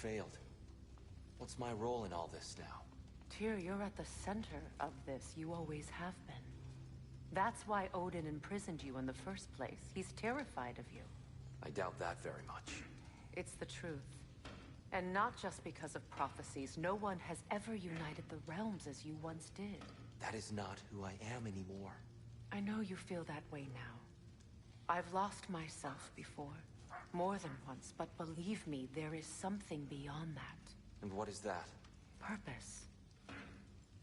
failed. What's my role in all this now? Tyr, you're at the center of this. You always have been. That's why Odin imprisoned you in the first place. He's terrified of you. I doubt that very much. It's the truth. And not just because of prophecies. No one has ever united the realms as you once did. That is not who I am anymore. I know you feel that way now. I've lost myself before. More than once, but believe me, there is something beyond that. And what is that? Purpose.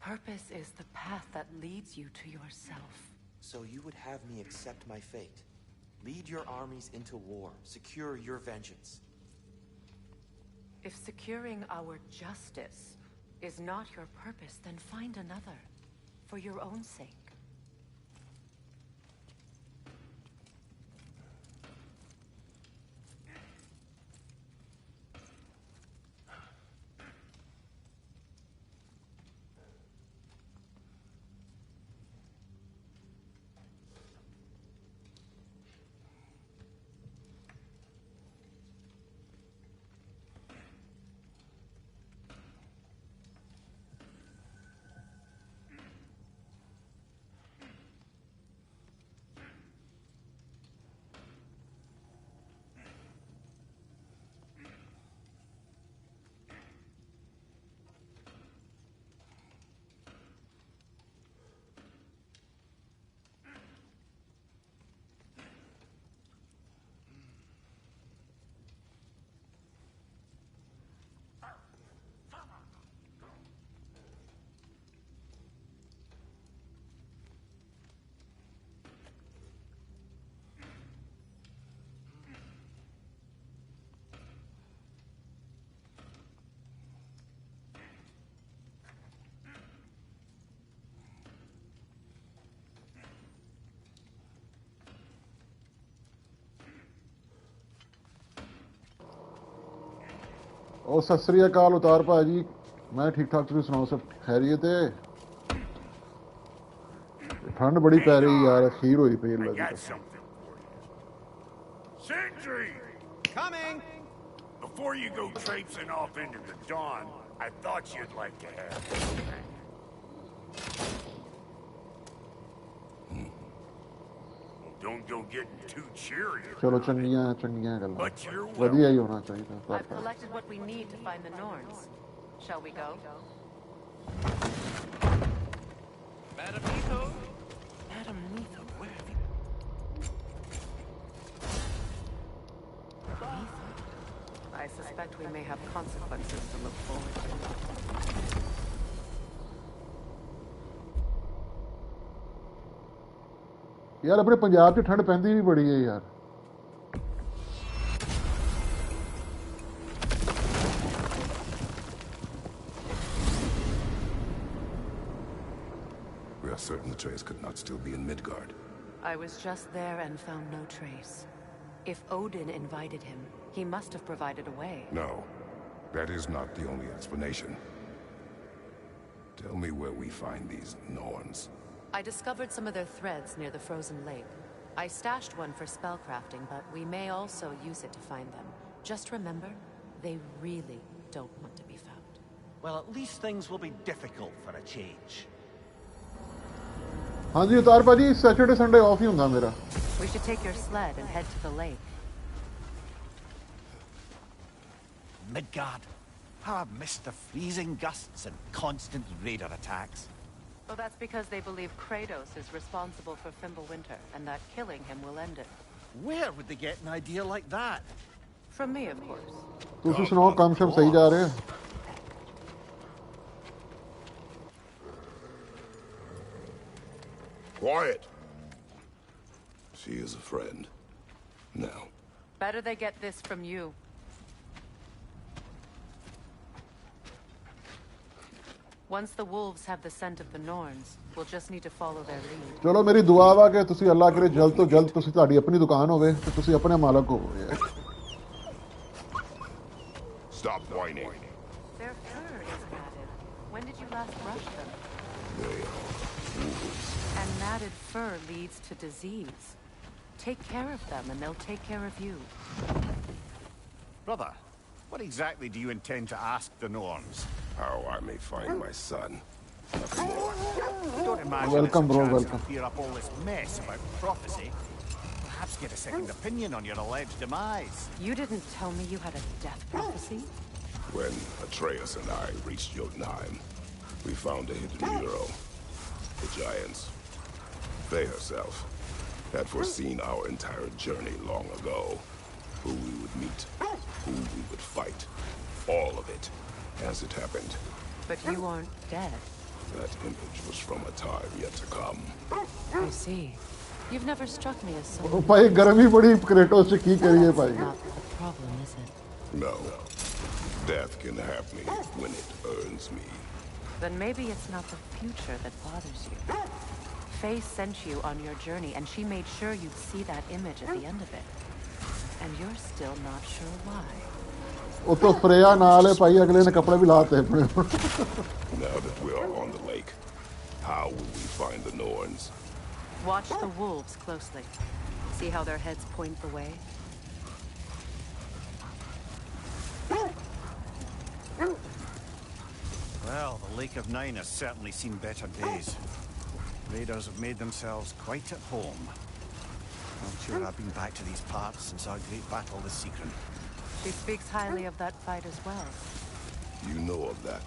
Purpose is the path that leads you to yourself. So you would have me accept my fate? Lead your armies into war, secure your vengeance. If securing our justice is not your purpose, then find another. For your own sake. ਉਹ ਸਤਿ ਸ੍ਰੀ ਅਕਾਲ ਉਤਾਰ ਭਾਜੀ ਮੈਂ ਠੀਕ ਠਾਕ ਤੁਸੀਂ ਸੁਣਾਓ ਸਭ ਖੈਰੀਅਤ ਹੈ ਠੰਡ ਬੜੀ ਪੈ ਰਹੀ ਯਾਰ ਖੀਰ ਹੋਈ ਪਈ ਲੱਗੀ Sentry! Coming! Before you go traipsing off into the dawn, I thought you'd like to have Don't go getting too cheery. ਚਲੋ ਚੰਗੀਆਂ ਗੱਲਾਂ But you're ਵਧੀਆ ਹੀ ਹੋਣਾ ਚਾਹੀਦਾ I've collected what we need to find the Norns. Shall we go? Madam Nito? Madam Nito, where have you... I suspect we may have consequences to look forward to. ਯਾਰ ਆਪਣੇ ਪੰਜਾਬ 'ਚ ਠੰਡ ਪੈਂਦੀ ਵੀ ਬੜੀ ਹੈ ਯਾਰ We are certain the trace could not still be in Midgard. I was just there and found no trace. If Odin invited him, he must have provided a way. No, that is not the only explanation. Tell me where we find these Norns. I discovered some of their threads near the frozen lake. I stashed one for spellcrafting, but we may also use it to find them. Just remember, they really don't want to be found. Well, at least things will be difficult for a change. ਹਾਂਜੀ ਉਤਾਰ ਭਾਜੀ Saturday Sunday off ਹੀ ਹੁੰਦਾ ਮੇਰਾ We should take your sled and head to the lake. Midgard. How I've missed the freezing gusts and constant raider attacks. Well, that's because they believe Kratos is responsible for Fimbulwinter, and that killing him will end it. Where would they get an idea like that? From me, of course. ਤੁਸੀਂ ਸੁਣਾਓ ਕੰਮ ਸ਼ਮ ਸਹੀ ਜਾ ਰਹੇ Quiet! She is a friend. Now. Better they get this from you. Once the wolves have the scent of the Norns, we'll just need to follow their lead. ਚਲੋ ਮੇਰੀ ਦੁਆ ਵਾ ਕਿ ਤੁਸੀਂ ਅੱਲਾ ਕਰੇ ਜਲਦ ਤੋਂ ਜਲਦ ਤੁਸੀਂ ਤੁਹਾਡੀ ਆਪਣੀ ਦੁਕਾਨ ਹੋਵੇ ਤੇ ਤੁਸੀਂ ਆਪਣੇ ਮਾਲਕ ਹੋਵੋ ਯਾਰ Stop whining. Their fur is matted. When did you last brush them? They are wolves. And matted fur leads to disease. Take care of them and they'll take care of you. Brother, What exactly do you intend to ask the Norns? How I may find my son. Nothing more. Don't imagine Welcome, it's a bro, chance welcome. to clear up all this mess about prophecy. Perhaps get a second opinion on your alleged demise. You didn't tell me you had a death prophecy? When Atreus and I reached Jotunheim, we found a hidden hero. The Giants. They herself had foreseen our entire journey long ago. Who we would meet, who we would fight. All of it, as it happened. But you aren't dead. That image was from a time yet to come. I see. You've never struck me as someone... भाई गर्मी बड़ी Kratos से की करिए भाई. Not the problem, is it? No. Death can have me when it earns me. Then maybe it's not the future that bothers you. Faye sent you on your journey, and she made sure you'd see that image at the end of it. And you're still not sure why. वो तो Freya नाल है भाई अगले ने कपड़े भी लाते हैं अपने. Now that we are on the lake, how will we find the Norns? Watch the wolves closely. See how their heads point the way? Well, the Lake of Nine has certainly seen better days. Raiders have made themselves quite at home. I'm sure I've been back to these parts since our great battle with Secret. She speaks highly of that fight as well. You know of that.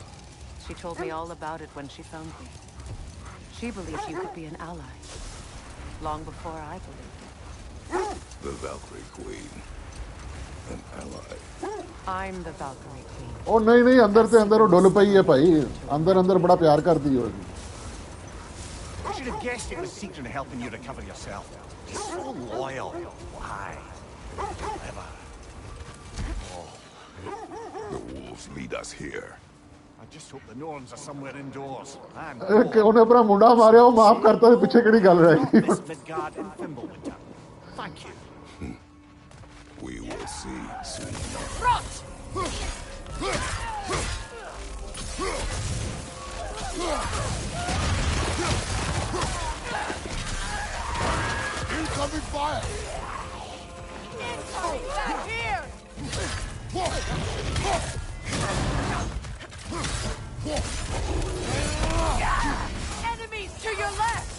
She told me all about it when she found me. She believed you could be an ally. Long before I believed it. The Valkyrie Queen. An ally. I'm the Valkyrie Queen. ओ नहीं नहीं अंदर से अंदर वो डोल पई है भाई. अंदर अंदर बड़ा प्यार करती है. I should have guessed it was Secret helping you recover yourself. She's so loyal. Why? Clever. The wolves lead us here. I just hope the Norns are somewhere indoors. And कि उन्हें अपना मुंडा मारे वो माफ करता है पीछे कड़ी गल रही. Miss Midgard and Fimbulwinter. Thank you. We will see soon enough. Incoming fire! Back here! Enemies to your left!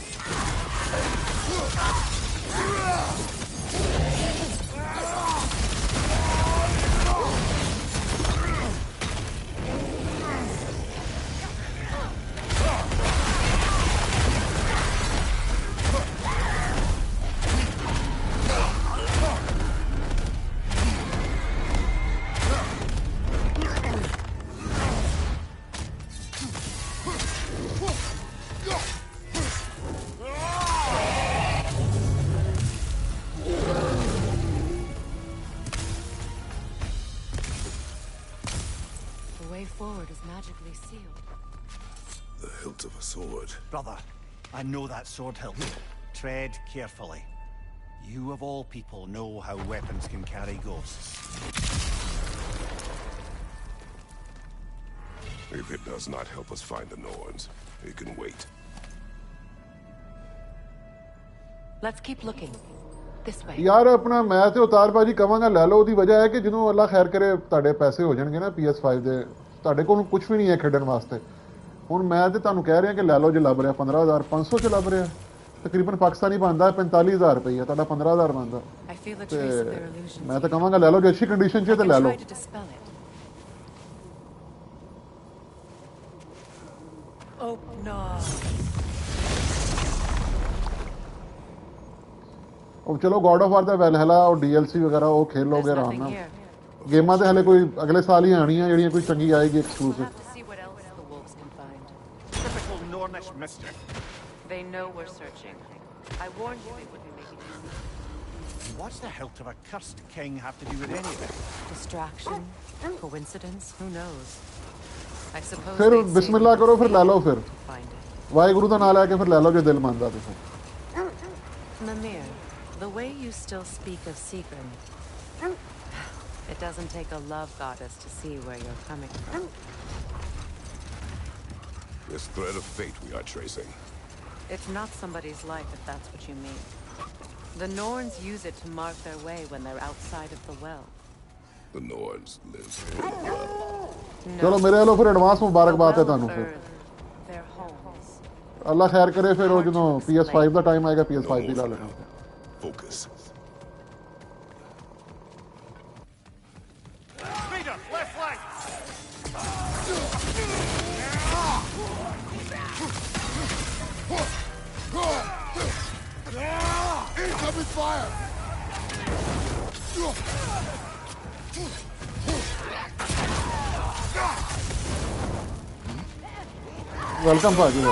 Forward is magically sealed. The hilt of a sword. Brother, I know that sword hilt. Tread carefully. You of all people know how weapons can carry ghosts. If it does not help us find the Norns, it can wait. Let's keep looking. This way. यार अपना मैं ਤੇ ਉਤਾਰ ਬਾਜੀ ਕਵਾਂਗਾ ਲੈ ਲਓ ਉਹਦੀ ਵਜ੍ਹਾ ਹੈ ਕਿ ਜਦੋਂ ਅੱਲਾ ਖੈਰ ਕਰੇ ਤੁਹਾਡੇ ਪੈਸੇ ਹੋ ਜਾਣਗੇ ਨਾ PS5 ਦੇ ਤੁਹਾਡੇ ਕੋਲ ਕੁਝ ਵੀ ਨਹੀਂ ਹੈ ਖੇਡਣ ਵਾਸਤੇ ਹੁਣ ਮੈਂ ਤੇ ਤੁਹਾਨੂੰ ਕਹਿ ਰਿਹਾ ਕਿ ਲੈ ਲਓ ਜੇ ਲੱਭ ਰਿਹਾ 15500 500 ਚ ਲੱਭ ਰਿਹਾ ਤਕਰੀਬਨ ਪਾਕਿਸਤਾਨੀ ਬਣਦਾ 45000 ਰੁਪਏ ਤੁਹਾਡਾ 15000 ਬਣਦਾ ਮੈਂ ਤਾਂ ਕਹਾਂਗਾ ਲੈ ਲਓ ਜੇ ਅੱਛੀ ਕੰਡੀਸ਼ਨ 'ਚ ਤੇ ਲੈ ਲਓ ਉਹ ਚਲੋ ਗॉड ਆਫ ਵਾਰ ਦਾ ਵੈਲਹੈਲਾ ਉਹ DLC ਵਗੈਰਾ ਉਹ ਖੇਲ ਲੋਗੇ ਆਰਾਮ ਨਾਲ ਗੇਮਾਂ ਤੇ ਹਲੇ ਕੋਈ ਅਗਲੇ ਸਾਲ ਹੀ ਆਣੀਆਂ ਜਿਹੜੀਆਂ ਕੋਈ ਚੰਗੀ ਆਏਗੀ exclusive They know we're searching. I warned you they wouldn't make it easy. What's the hilt of a cursed king have to do with any of it? Distraction? Coincidence? Who knows? I suppose ਫਿਰ ਬਿਸਮਿਲ੍ਲਾ ਕਰੋ ਫਿਰ ਲੈ ਲਓ ਫਿਰ ਵਾਹਿਗੁਰੂ ਦਾ ਨਾਮ ਲੈ ਕੇ ਫਿਰ ਲੈ ਲਓ ਜੇ ਦਿਲ ਮੰਨਦਾ ਤੇ ਫਿਰ Mimir, the way you still speak of Sigrun, it doesn't take a love goddess to see where you're coming from. This thread of fate we are tracing. It's not somebody's life, if that's what you mean. The Norns use it to mark their way when they're outside of the well. The Norns live well. चलो मेरे वालों फिर advance मुबारकबाद है तानू फिर their homes. अल्लाह खैर करे फिर वो जो PS5 का टाइम आएगा PS5 भी ला लेना Focus. Leader, left flank! Incoming fire! Welcome भाजी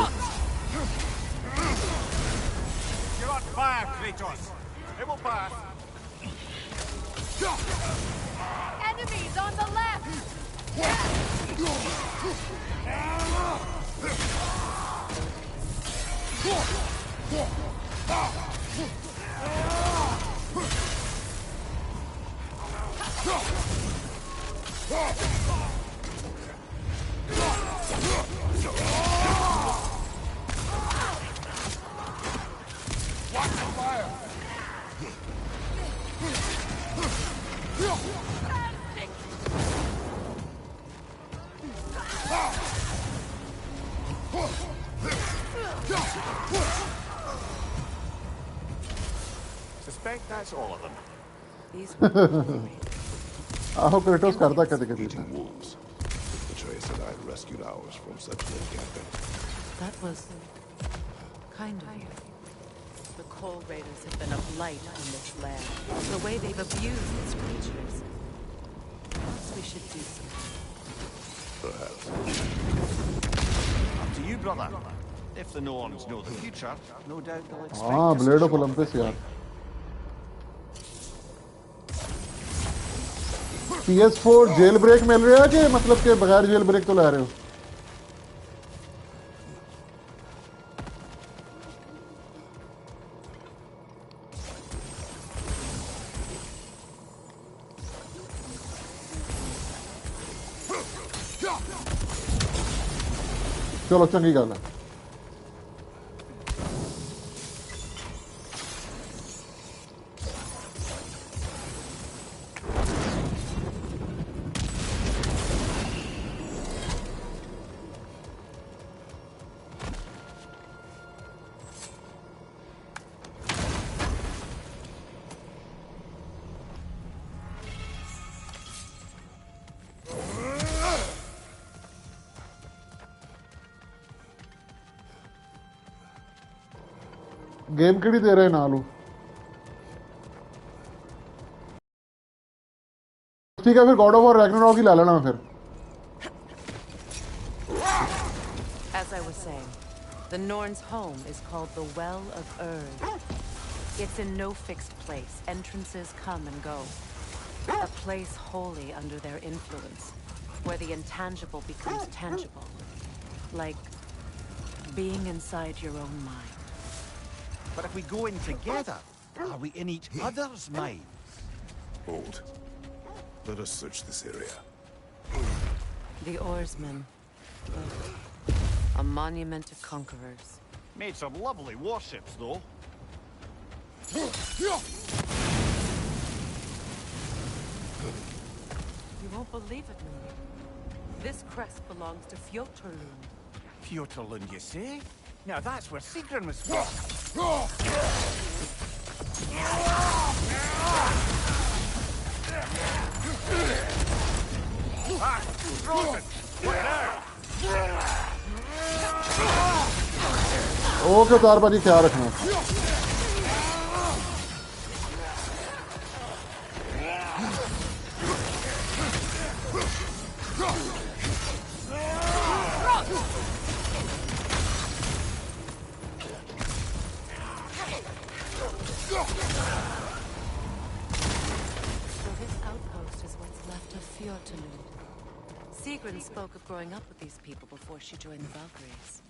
You're on fire, Kratos. It will pass. Enemies on the left! Watch the fire! Suspect that's all of them. These आहो क्रेटोस करता कभी कभी Eating wolves. Atreus and I rescued ours from such an encampment. That was kind of you. The Coal Raiders have been a blight on this land. The way they've abused its creatures. Perhaps we should do something. Perhaps. Up to you, brother. If the Norns know the future, no doubt they'll expect हाँ us to blade of show Olympus यार PS4 jail break मिल रहा है कि मतलब के बगैर jail break तो ला रहे हो चलो चंगी गल है गेम केड़ी दे रहे नालू ठीक है फिर गॉड ऑफ वॉर रैग्नारॉक ही ला लेना फिर As I was saying, the Norns' home is called the Well of Urd. It's in no fixed place. Entrances come and go. A place wholly under their influence, where the intangible becomes tangible. Like being inside your own mind. But if we go in together, are we in each other's minds? Hold. Let us search this area. The Oarsmen. A monument to conquerors. Made some lovely warships, though. You won't believe it, Lily. This crest belongs to Fjotorlund. Fjotorlund, you say? Now that's where Sigrun was from. Frozen! What now? Okay तार बाजी ख्याल रखना So this outpost is what's left of Fjotorlund. Sigrun spoke of growing up with these people before she joined the Valkyries.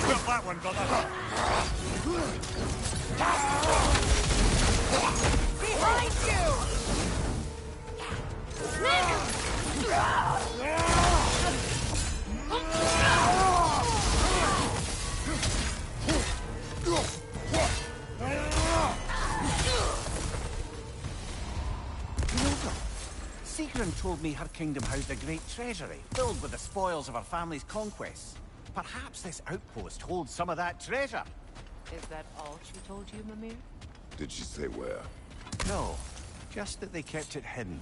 Got that one, brother. Behind you! Sigrun told me her kingdom housed a great treasury, filled with the spoils of her family's conquests. Perhaps this outpost holds some of that treasure. Is that all she told you, Mimir? Did she say where? No, just that they kept it hidden.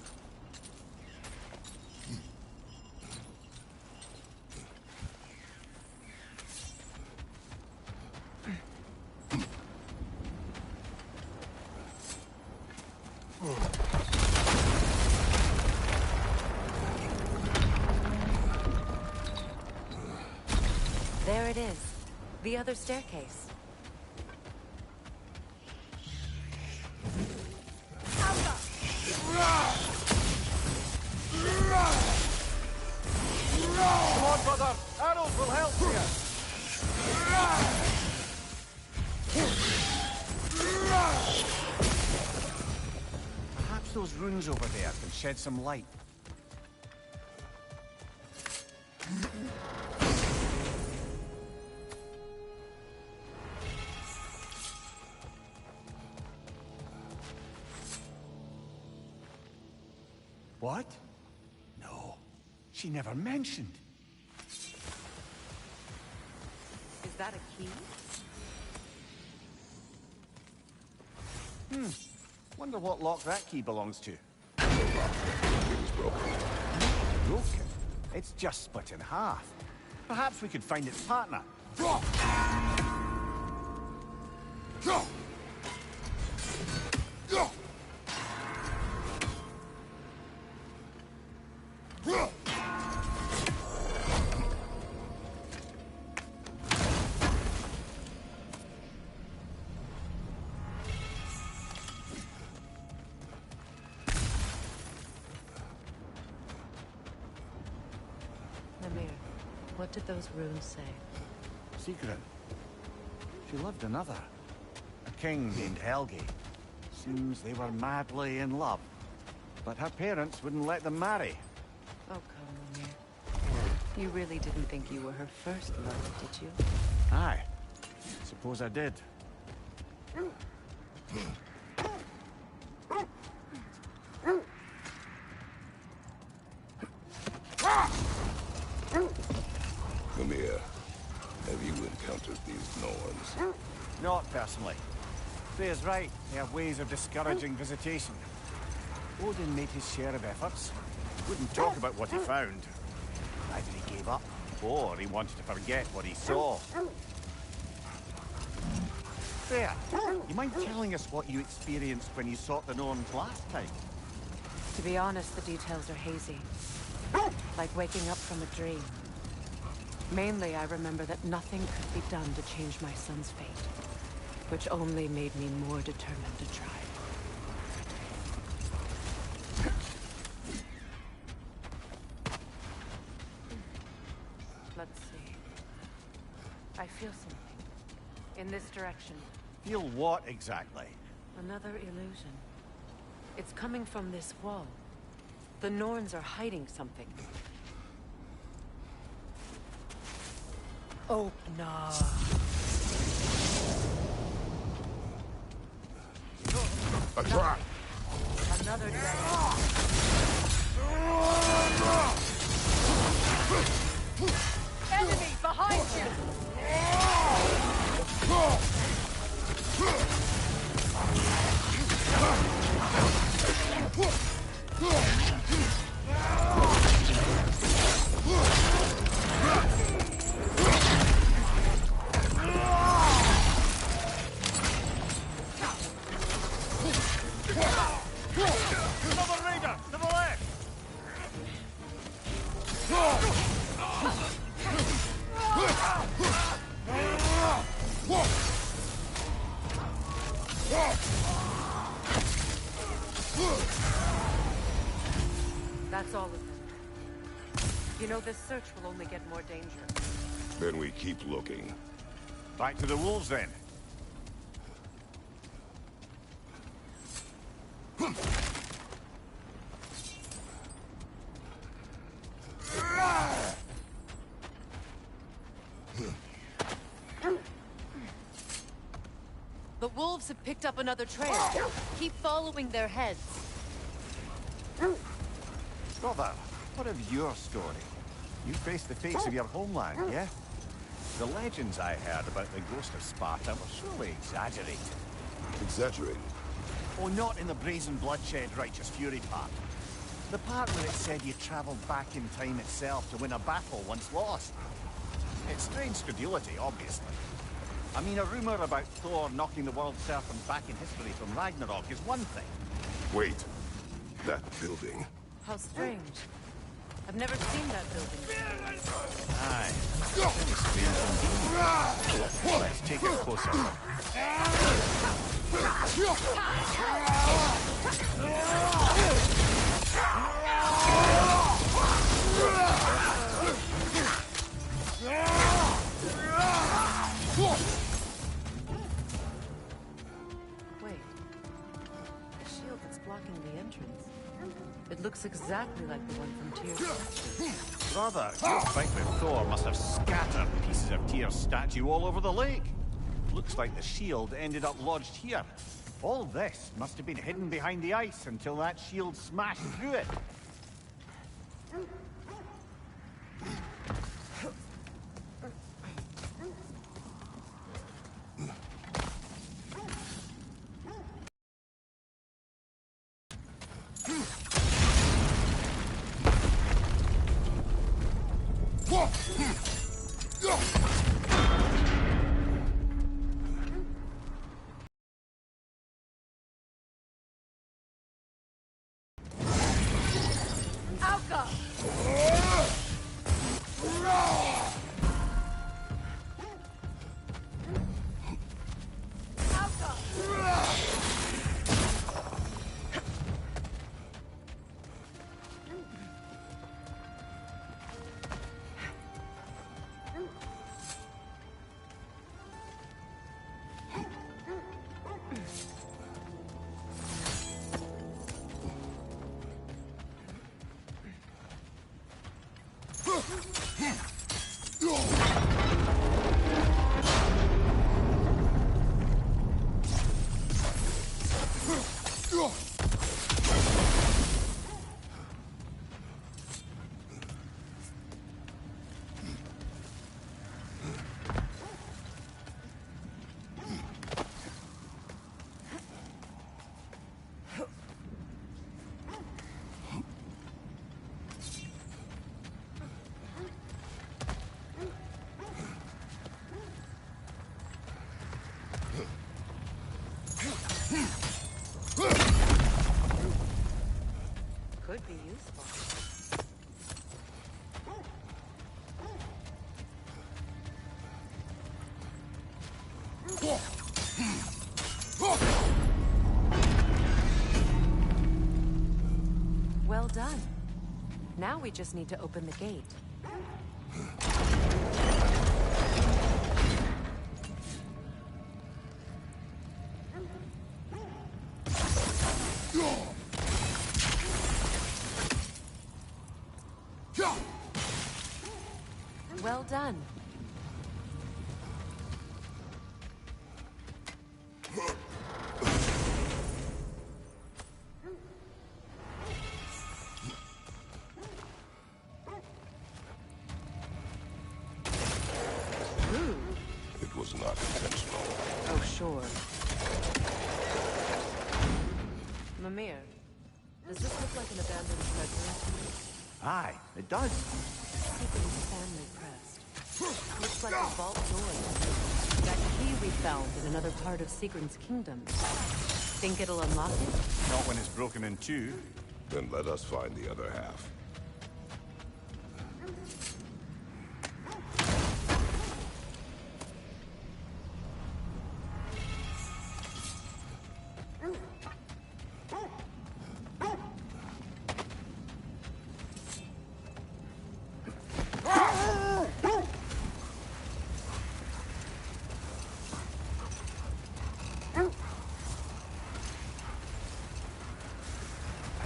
There it is. The other staircase. Come on, brother! Arrows will help you! Perhaps those runes over there can shed some light. What? No. She never mentioned. Is that a key? Wonder what lock that key belongs to. It was broken. Broken? It's just split in half. Perhaps we could find its partner. Mimir, what did those runes say? Sigrun. She loved another. A king named Helgi. Seems they were madly in love. But her parents wouldn't let them marry. Oh, come, Mimir. You really didn't think you were her first love, did you? Aye. Suppose I did. Mimir, have you encountered these Norns? Not personally. Freya's right. They have ways of discouraging visitation. Odin made his share of efforts. Wouldn't talk about what he found. Either he gave up, or he wanted to forget what he saw. Freya, you mind telling us what you experienced when you sought the Norns last time? To be honest, the details are hazy. Like waking up from a dream. Mainly, I remember that nothing could be done to change my son's fate. Which only made me more determined to try. Let's see. I feel something. In this direction. Feel what exactly? Another illusion. It's coming from this wall. The Norns are hiding something. Open up. A trap! Another dragon. Enemy behind you! Another raider! To the left! That's all of them. You know, this search will only get more dangerous. Then we keep looking. Back to the wolves, then. The wolves have picked up another trail. Keep following their heads. Brother, what of your story? You faced the fates of your homeland, yeah? The legends I heard about the ghost of Sparta were surely exaggerated. Exaggerated? Oh, not in the brazen bloodshed righteous fury part. The part where it said you travelled back in time itself to win a battle once lost. It's strange credulity, obviously. I mean, a rumour about Thor knocking the world serpent back in history from Ragnarok is one thing. Wait. That building. How strange. I've never seen that building. Aye. Very strange indeed. Let's take a closer look. Wait. The shield that's blocking the entrance. It looks exactly like the one from Tyr's statue. Brother, your fight with Thor must have scattered pieces of Tyr's statue all over the lake. Looks like the shield ended up lodged here. All this must have been hidden behind the ice until that shield smashed through it. Could be useful. Well done. Now we just need to open the gate. Well done. It was not intentional. Oh, sure. Mimir, does this look like an abandoned treasure? Aye, it does. Keeping his family pressed. Looks like a vault door. That key we found in another part of Sigrun's kingdom. Think it'll unlock it? Not when it's broken in two. Then let us find the other half.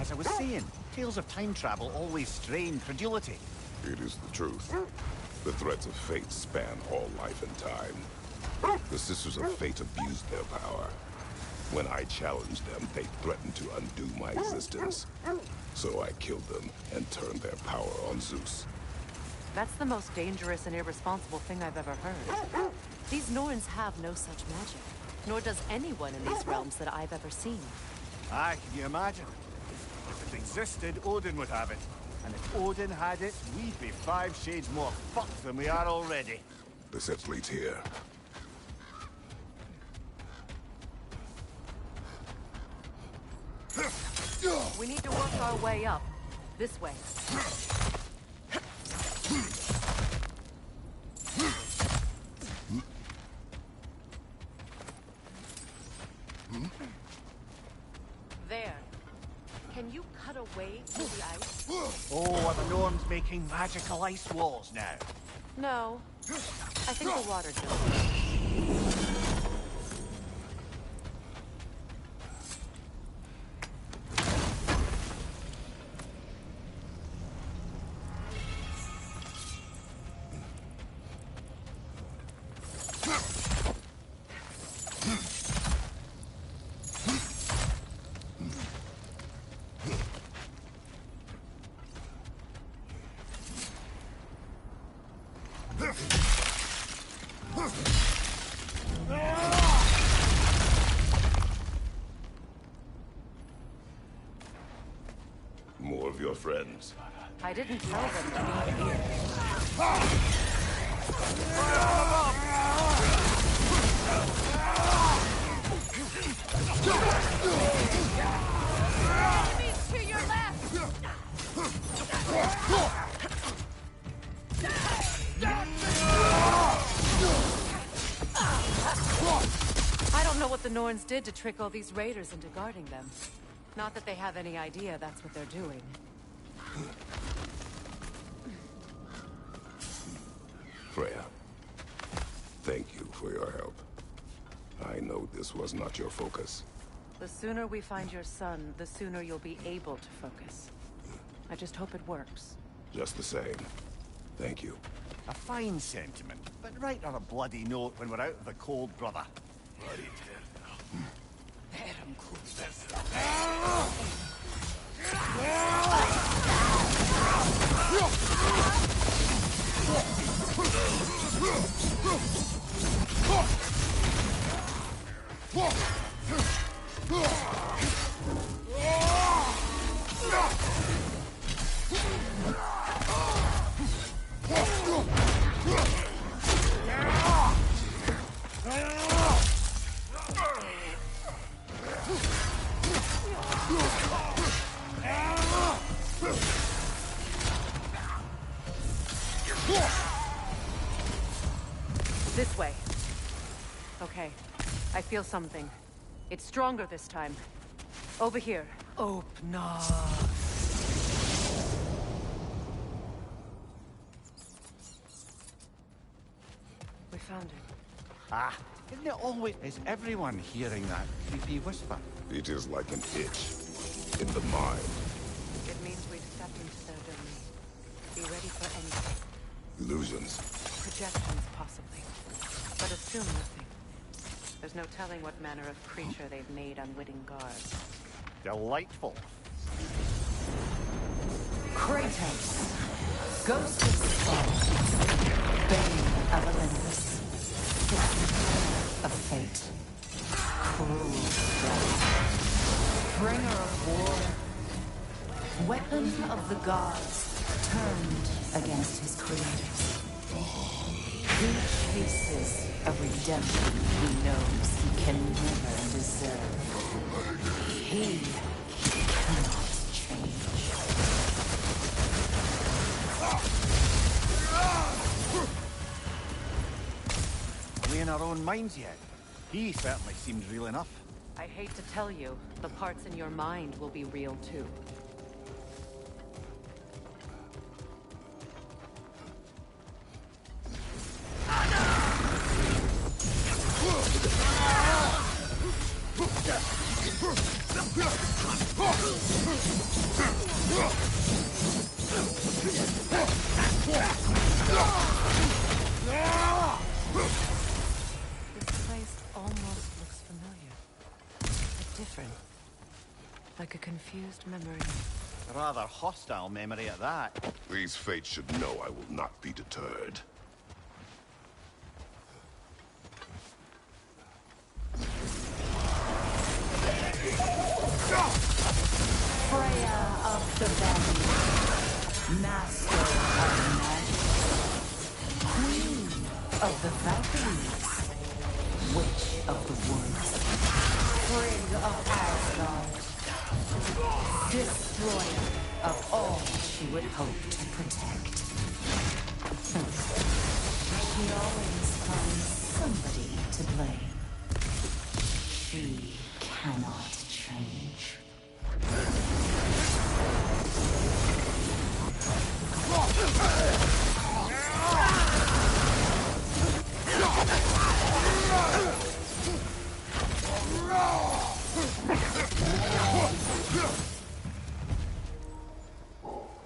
As I was saying, tales of time travel always strain credulity. It is the truth. The threads of fate span all life and time. The Sisters of Fate abused their power. When I challenged them, they threatened to undo my existence. So I killed them and turned their power on Zeus. That's the most dangerous and irresponsible thing I've ever heard. These Norns have no such magic, nor does anyone in these realms that I've ever seen. Aye, can you imagine? If it existed, Odin would have it. And if Odin had it, we'd be 5 shades more fucked than we are already. The set leads here. We need to work our way up. This way. There. Can you cut away through the ice? Oh, are the Norns making magical ice walls now? No. I think the water does. More of your friends. I didn't tell them to be here. Enemies to your left! I don't know what the Norns did to trick all these raiders into guarding them. Not that they have any idea that's what they're doing. Freya, thank you for your help. I know this was not your focus. The sooner we find your son, the sooner you'll be able to focus. I just hope it works. Just the same. Thank you. A fine sentiment, but write on a bloody note when we're out of the cold, brother. This way. Okay. I feel something. It's stronger this time. Over here. Open up. We found it. Ah, isn't it always... Is everyone hearing that creepy whisper? It is like an itch in the mind. It means we've stepped into their domain. Be ready for anything. Illusions. Projections, possibly. But assume nothing. There's no telling what manner of creature they've made unwitting guards. Delightful. Kratos, Ghost of Skull, Bane of Olympus, Sister of Fate, Cruel Strike, Bringer of War, Weapon of the Gods, turned against his creators. He chases a redemption he knows he can never deserve. He cannot change. Are we in our own minds yet? He certainly seemed real enough. I hate to tell you, the parts in your mind will be real too. place almost looks familiar. But different. Like a confused memory. A rather hostile memory at that. These fates should know I will not be deterred. Freya of the Valley, Master of Magic, Queen of the Valkyries, Witch of the Woods, Frigg of Asgard, Destroyer of all she would hope to protect. She always finds somebody to blame. She cannot change.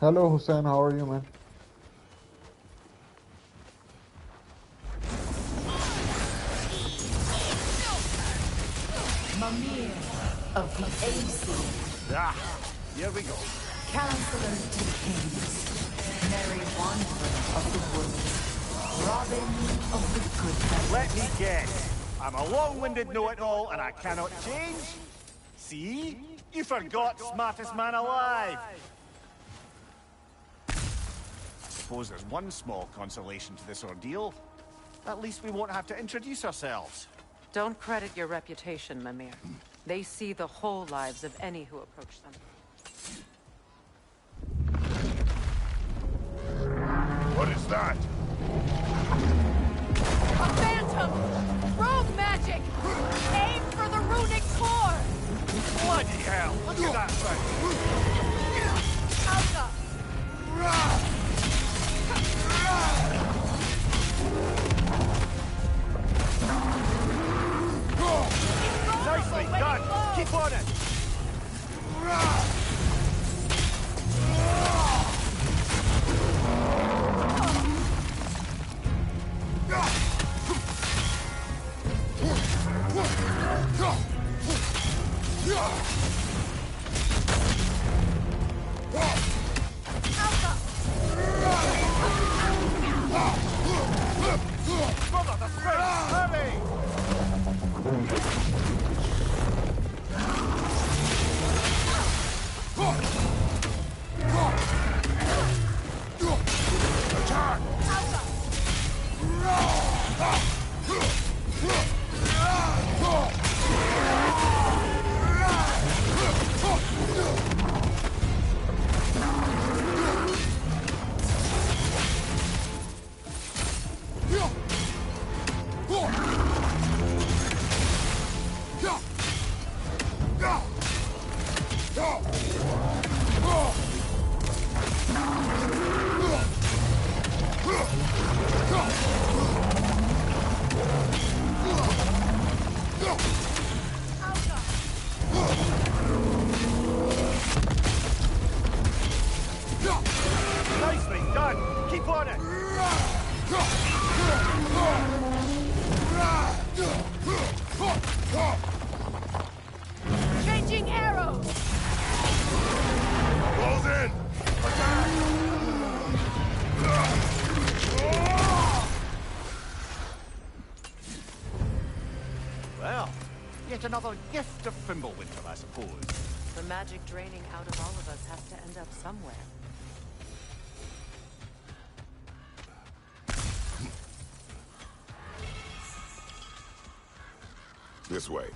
Hello, Hussein. How are you, man? Mimir of the AC. Ah, here we go. Counselor to Kings, Mary Wanderer of the Woods, Robin of the Good Fight. Let me guess. I'm a long-winded know-it-all and I cannot change? See? You forgot smartest man alive. I suppose there's one small consolation to this ordeal. At least we won't have to introduce ourselves. Don't credit your reputation, Mimir. They see the whole lives of any who approach them. What is that? A phantom! Rogue magic! Aim for the runic core! Bloody hell! Look at that thing! Alka! Nicely done! Keep on it! Brother, the spring! Hurry! Attack! Nicely done! Keep on it! Changing arrows! Close in! Attack! Well, yet another gift of Fimbulwinter, I suppose. The magic draining out of all of us has to end up somewhere. This way.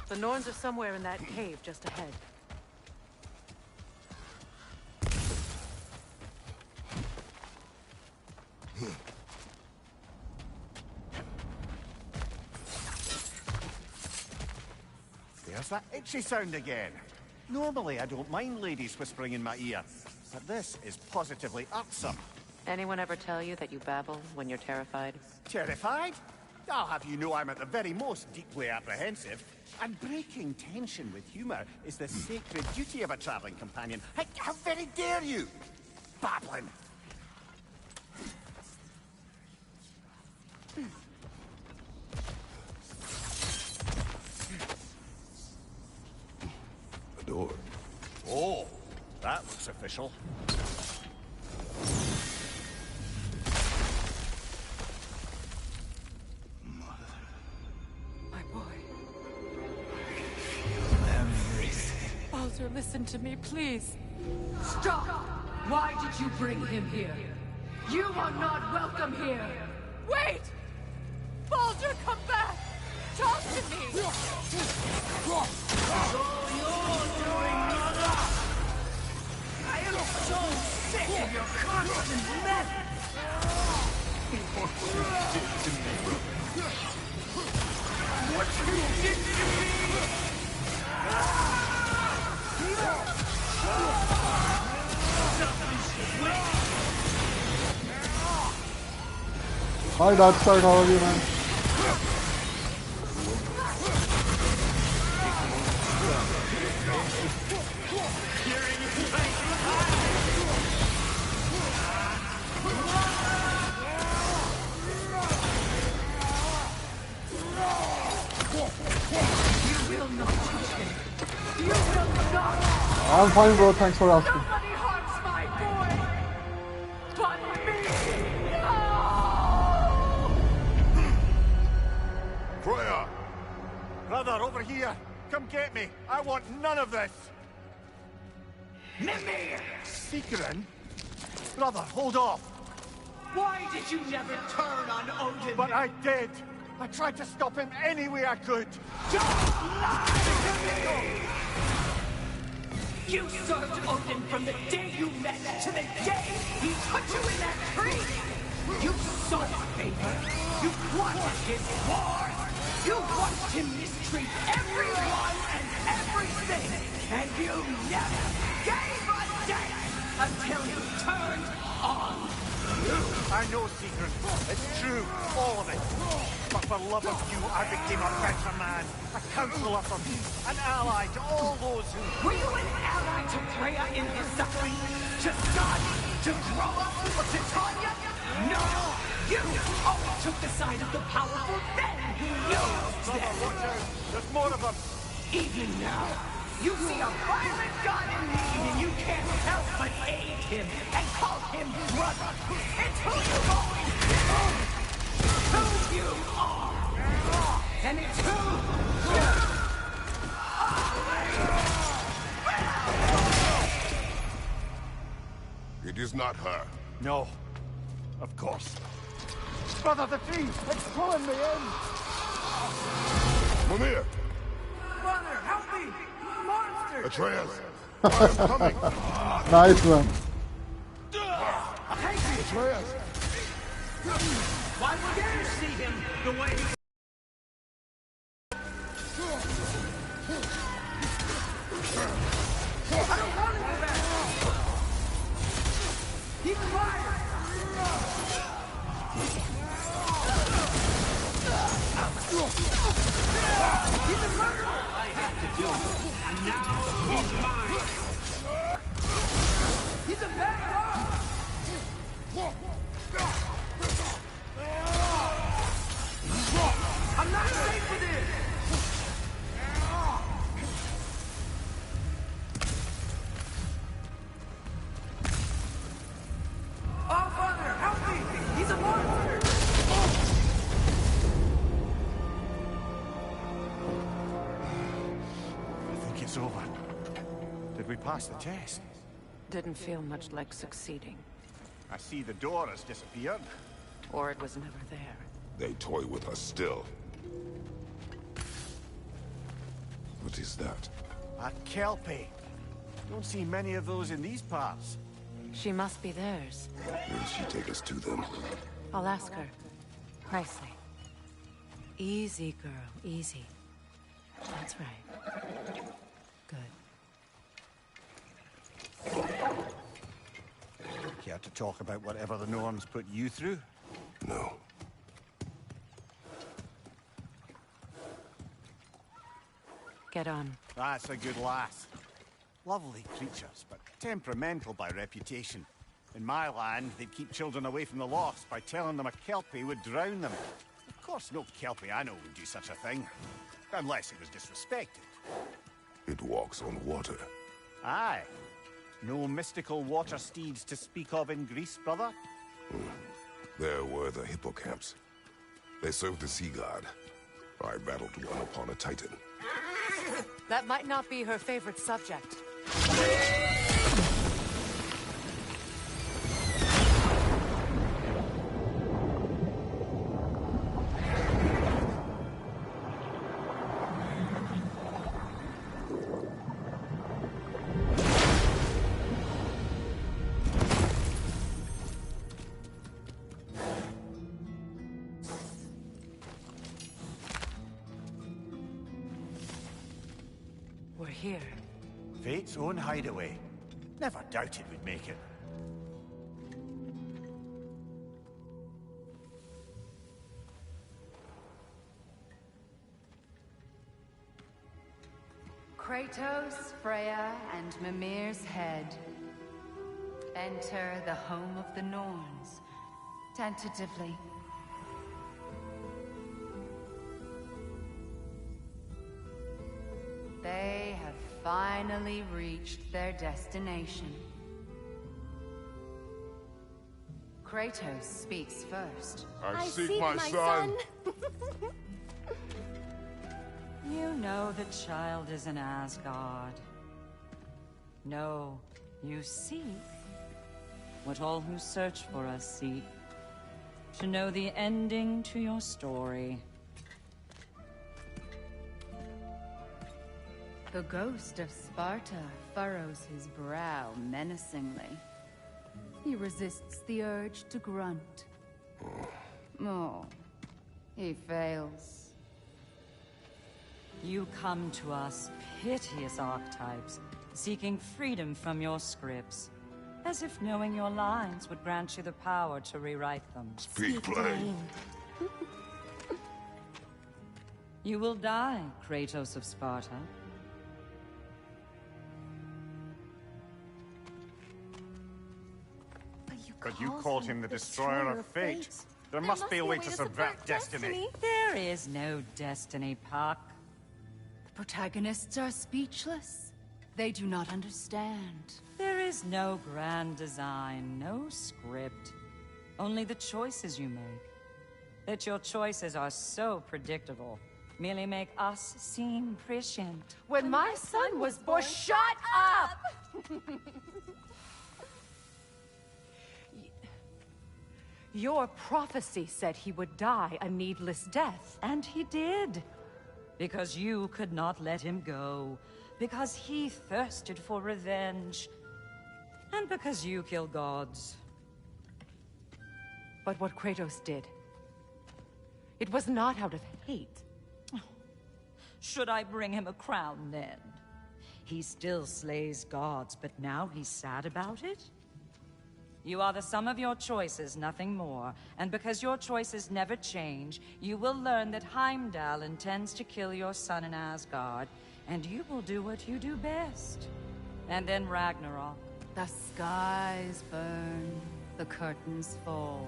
The Norns are somewhere in that cave just ahead. There's that itchy sound again. Normally I don't mind ladies whispering in my ear, but this is positively irksome. Anyone ever tell you that you babble when you're terrified? Terrified? I'll have you know I'm at the very most deeply apprehensive. And breaking tension with humor is the sacred duty of a traveling companion. How very dare you! Babbling! A door. Oh, that looks official. My boy. Baldur, listen to me, please. Stop! Why did you bring him here? You are not welcome here! Wait! Baldur, come back! Talk to me! I am so sick of your constant mess! What you did to me! Hi, Darkside, how are you, man? I'm fine, bro. Thanks for asking. Nobody harms my boy! But me! No! Freya! Brother, over here! Come get me! I want none of this! Mimir! Secret? Brother, hold off! Why did you never turn on Odin? But I did! I tried to stop him any way I could! Don't lie to me! You served Odin from the day you met to the day he put you in that tree! You sought favor! You wanted his war! You watched him mistreat everyone and everything! And you never gave a damn until you turned on you! I know, Secret. It's true. All of it. But for love of you, I became a better man. A counselor for peace. An ally to all those who... Were you an ally to Freya in her suffering? To Scott? To Groa? Or to Tanya? No! You always took the side of the powerful, then used Brother, them! watch out. There's more of them. Even now, you see a violent god in need and you can't help but aid him and call him brother. It's who you've always been. Who you are. And it's who you are. It is not her. No. Of course. Brother, the tree! It's pulling me in! Mimir! Brother, help me! Monster! Atreus! I am coming! Nice one. Take me! Atreus! Why would you see him the way he... I don't want him for that! He's fire! He's a murderer! I have to do it. And now he's mine! He's a bad dog! I'm not safe with him! Oh, Father, help me! He's a monster! I think it's over. Did we pass the test? Didn't feel much like succeeding. I see the door has disappeared. Or it was never there. They toy with us still. What is that? A Kelpie. Don't see many of those in these parts. She must be theirs. Will she take us to them? I'll ask her. Nicely. Easy, girl. Easy. That's right. Good. Care to talk about whatever the Norns put you through? No. Get on. That's a good lass. Lovely creatures, but temperamental by reputation. In my land, they'd keep children away from the lost by telling them a Kelpie would drown them. Of course, no Kelpie I know would do such a thing. Unless it was disrespected. It walks on water. Aye. No mystical water steeds to speak of in Greece, brother? There were the hippocamps. They served the sea god. I battled one upon a titan. That might not be her favorite subject. We're here. Fate's own hideaway. Never doubted we'd make it. Kratos, Freya, and Mimir's head. Enter the home of the Norns. Tentatively. They have finally reached their destination. Kratos speaks first. I seek my son. You know the child is in Asgard. No, you seek what all who search for us seek. To know the ending to your story. The ghost of Sparta furrows his brow menacingly. He resists the urge to grunt. Oh, he fails. You come to us, piteous archetypes, seeking freedom from your scripts. As if knowing your lines would grant you the power to rewrite them. Speak plain. You will die, Kratos of Sparta. But you called him the destroyer of fate. There must be a way to subvert destiny. There is no destiny, Puck. The protagonists are speechless. They do not understand. There is no grand design, no script. Only the choices you make. That your choices are so predictable merely make us seem prescient. When my son was born, shut up! Your prophecy said he would die a needless death. And he did. Because you could not let him go. Because he thirsted for revenge. And because you kill gods. But what Kratos did, it was not out of hate. Should I bring him a crown then? He still slays gods, but now he's sad about it? You are the sum of your choices, nothing more. And because your choices never change, you will learn that Heimdall intends to kill your son in Asgard, and you will do what you do best. And then Ragnarok. The skies burn, the curtains fall.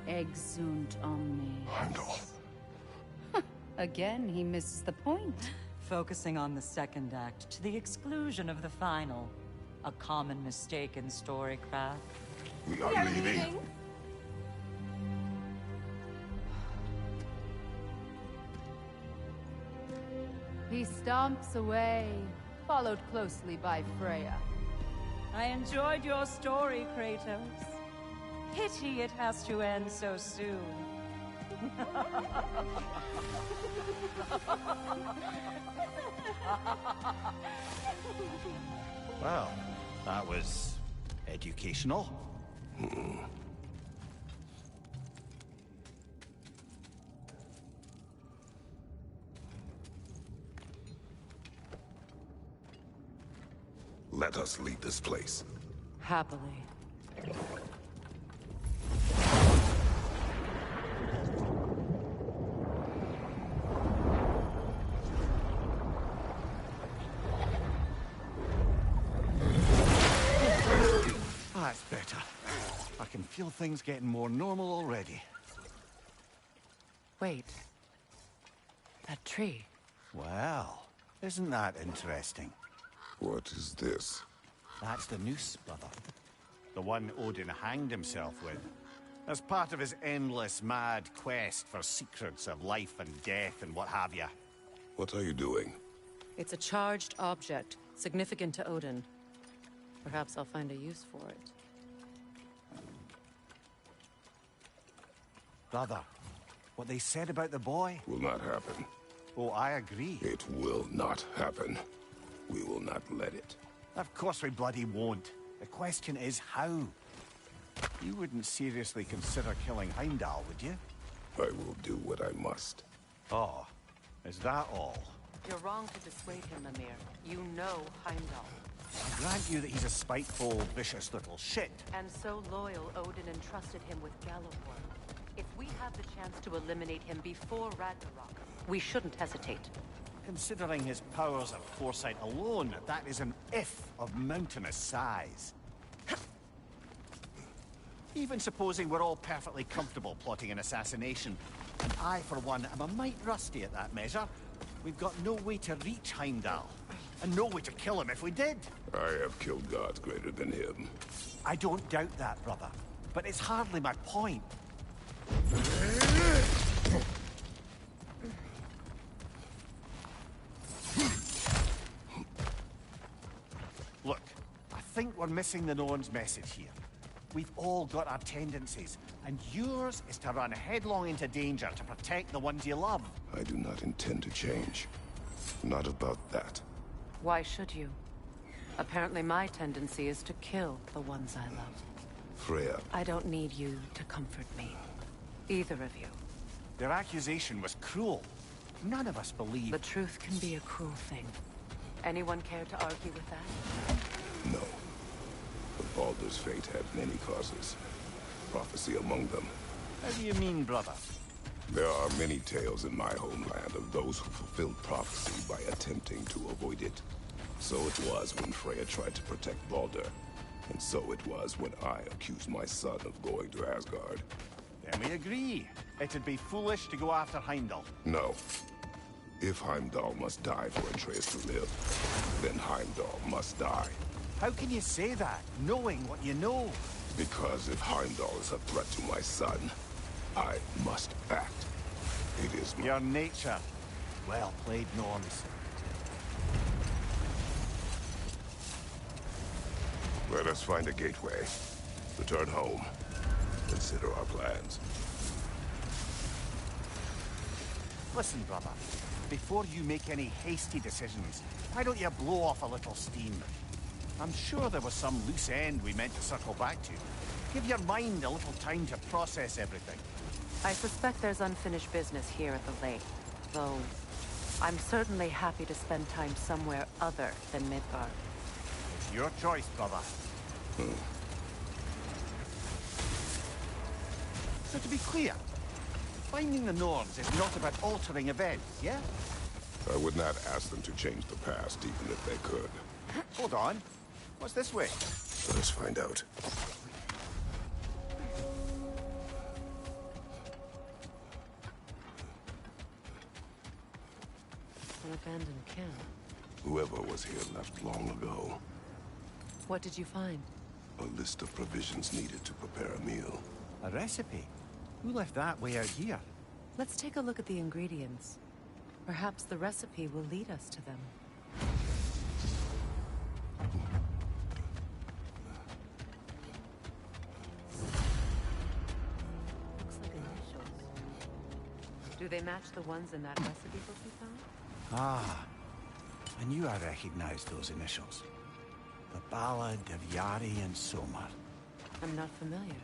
Exunt omnes. Heimdall. Again, he misses the point. Focusing on the second act to the exclusion of the final. A common mistake in storycraft. We are leaving. He stomps away, followed closely by Freya. I enjoyed your story, Kratos. Pity it has to end so soon. Well, that was educational. Let us leave this place. Happily. feel things getting more normal already. Wait. That tree. Well, isn't that interesting? What is this? That's the noose, brother. The one Odin hanged himself with. As part of his endless, mad quest for secrets of life and death and what have you. What are you doing? It's a charged object, significant to Odin. Perhaps I'll find a use for it. Brother, what they said about the boy? Will not happen. Oh, I agree. It will not happen. We will not let it. Of course we bloody won't. The question is how. You wouldn't seriously consider killing Heimdall, would you? I will do what I must. Oh, is that all? You're wrong to dissuade him, Mimir. You know Heimdall. I grant you that he's a spiteful, vicious little shit. And so loyal, Odin entrusted him with Gjallarhorn. If we have the chance to eliminate him before Ragnarok, we shouldn't hesitate. Considering his powers of foresight alone, that is an if of mountainous size. Even supposing we're all perfectly comfortable plotting an assassination, and I, for one, am a mite rusty at that measure, we've got no way to reach Heimdall, and no way to kill him if we did. I have killed gods greater than him. I don't doubt that, brother, but it's hardly my point. Look, I think we're missing the Norns' message here. We've all got our tendencies, and yours is to run headlong into danger to protect the ones you love. I do not intend to change. Not about that. Why should you? Apparently my tendency is to kill the ones I love. Freya, I don't need you to comfort me. Either of you. Their accusation was cruel. None of us believe... The truth can be a cruel thing. Anyone care to argue with that? no. But Baldur's fate had many causes. Prophecy among them. How do you mean, brother? There are many tales in my homeland of those who fulfilled prophecy by attempting to avoid it. So it was when Freya tried to protect Baldur. And so it was when I accused my son of going to Asgard. Then we agree. It'd be foolish to go after Heimdall. No. If Heimdall must die for Atreus to live, then Heimdall must die. How can you say that, knowing what you know? Because if Heimdall is a threat to my son, I must act. It is my... Your nature. Well played, Norns. Let us find a gateway. Return home. Consider our plans. Listen, brother. Before you make any hasty decisions, why don't you blow off a little steam? I'm sure there was some loose end we meant to circle back to. Give your mind a little time to process everything. I suspect there's unfinished business here at the lake, though I'm certainly happy to spend time somewhere other than Midgard. It's your choice, brother. So to be clear, finding the Norns is not about altering events, yeah? I would not ask them to change the past, even if they could. Hold on. What's this way? Let us find out. An abandoned camp. Whoever was here left long ago. What did you find? A list of provisions needed to prepare a meal. A recipe? Who left that way out here? Let's take a look at the ingredients. Perhaps the recipe will lead us to them. Looks like initials. Do they match the ones in that recipe book we found? Ah, I knew I recognized those initials. The Ballad of Yari and Somar. I'm not familiar.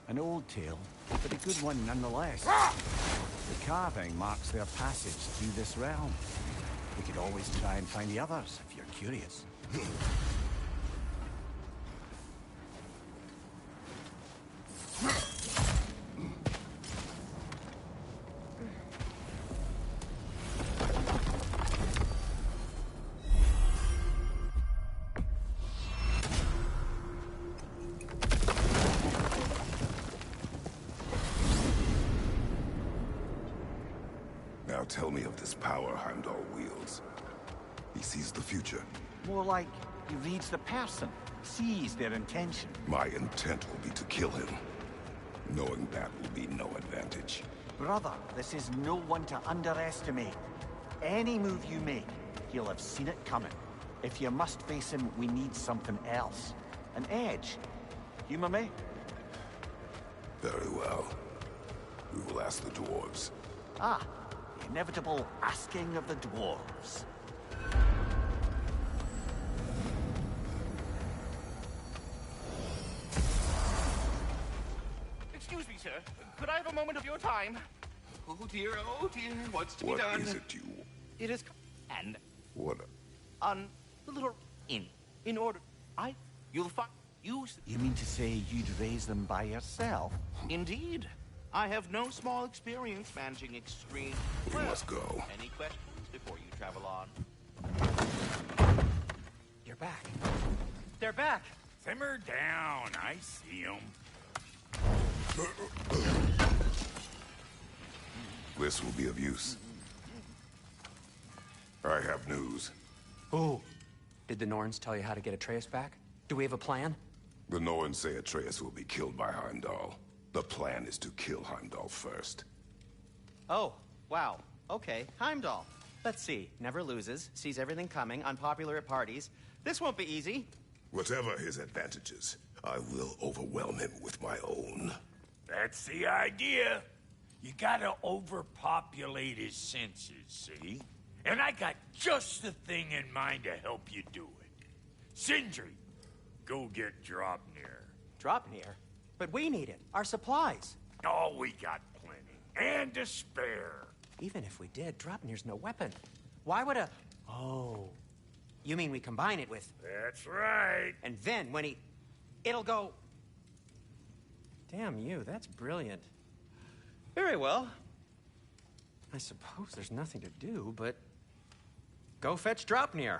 An old tale, but a good one nonetheless. The carving marks their passage through this realm. We could always try and find the others, if you're curious. tell me of this power Heimdall wields. He sees the future. More like he reads the person, sees their intention. My intent will be to kill him. Knowing that will be no advantage. Brother, this is no one to underestimate. Any move you make, he'll have seen it coming. If you must face him, we need something else. An edge. Humor me? Very well. We will ask the dwarves. Ah, the inevitable asking of the dwarves. Excuse me, sir. Could I have a moment of your time? Oh dear, what's to be done? What is it you... It is... And... What? On the little inn. In order... You'll find... You mean to say you'd raise them by yourself? Indeed. I have no small experience managing extreme... We must go. Any questions before you travel on? You're back. They're back. Simmer down. I see them. This will be of use. I have news. Oh. Did the Norns tell you how to get Atreus back? Do we have a plan? The Norns say Atreus will be killed by Heimdall. The plan is to kill Heimdall first. Oh, wow. Okay, Heimdall. Let's see. Never loses, sees everything coming, unpopular at parties. This won't be easy. Whatever his advantages, I will overwhelm him with my own. That's the idea. You gotta overpopulate his senses, see? And I got just the thing in mind to help you do it. Sindri, go get Draupnir. Draupnir? But we need it. Our supplies. Oh, we got plenty. And to spare. Even if we did, Draupnir's no weapon. Why would a... Oh. You mean we combine it with... That's right. And then when he... It'll go... Damn you, that's brilliant. Very well. I suppose there's nothing to do, but... Go fetch Draupnir.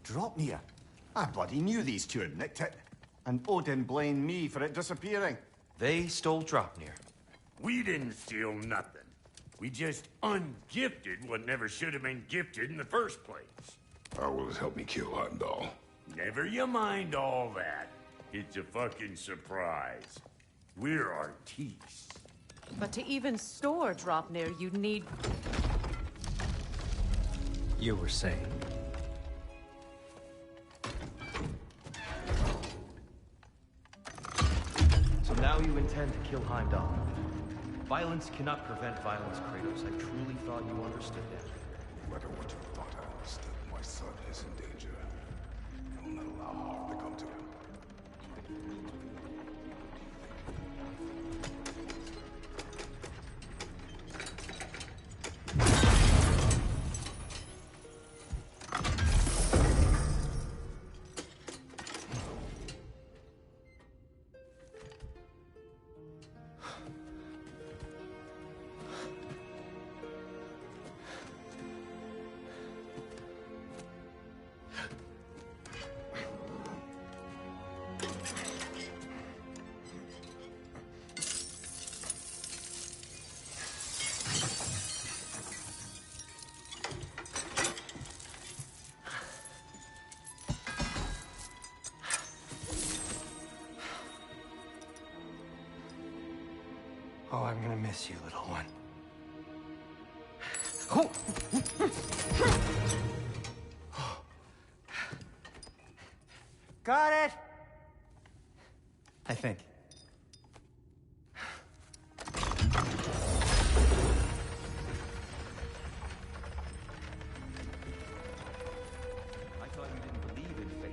Draupnir? I bloody knew these two had nicked it. And Odin blamed me for it disappearing. They stole Draupnir. We didn't steal nothing. We just ungifted what never should have been gifted in the first place. How will it help me kill Heimdall? Never you mind all that. It's a fucking surprise. We're artistes. But to even store Draupnir, you'd need... You were saying... So now you intend to kill Heimdall. Violence cannot prevent violence, Kratos. I truly thought you understood that. No matter what you thought I understood, my son is in danger. I will not allow harm to come to him. Oh, I'm gonna miss you, little one. Oh! Got it! I think. I thought you didn't believe in fate.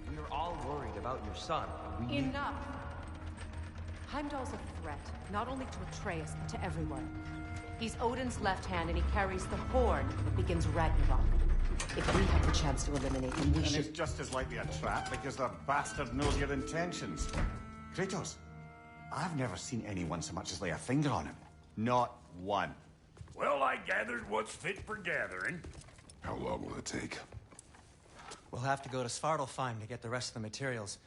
We were all worried about your son. We knew- Enough! Heimdall's a threat, not only to Atreus, but to everyone. He's Odin's left hand, and he carries the horn that begins Ragnarok. If we have the chance to eliminate him, we And should... it's just as likely a trap because the bastard knows your intentions. Kratos, I've never seen anyone so much as lay a finger on him. Not one. Well, I gathered what's fit for gathering. How long will it take? We'll have to go to Svartalfheim to get the rest of the materials.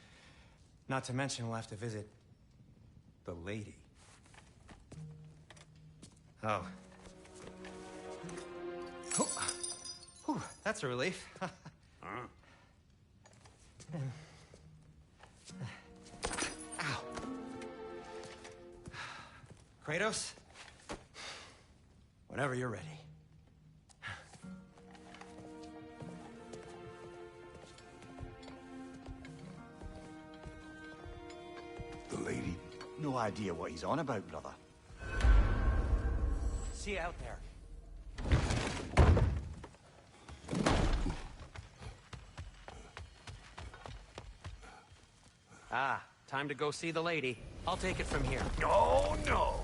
Not to mention we'll have to visit the lady. Oh. Whew, that's a relief. Huh? Ow. Kratos? Whenever you're ready. The lady? No idea what he's on about, brother. See you out there. Ah, time to go see the lady. I'll take it from here. Oh, no.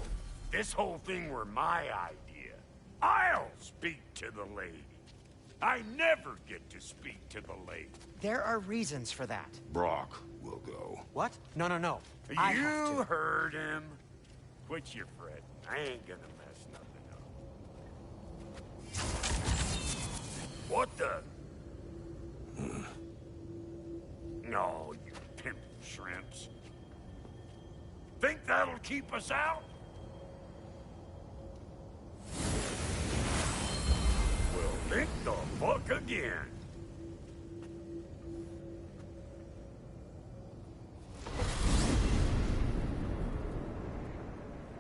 This whole thing were my idea. I'll speak to the lady. I never get to speak to the lady. There are reasons for that. Brock will go. What? No. You heard him. Quit your fretting. I ain't gonna mess nothing up. What the? No, you pimp shrimps. Think that'll keep us out? Well, think the fuck again.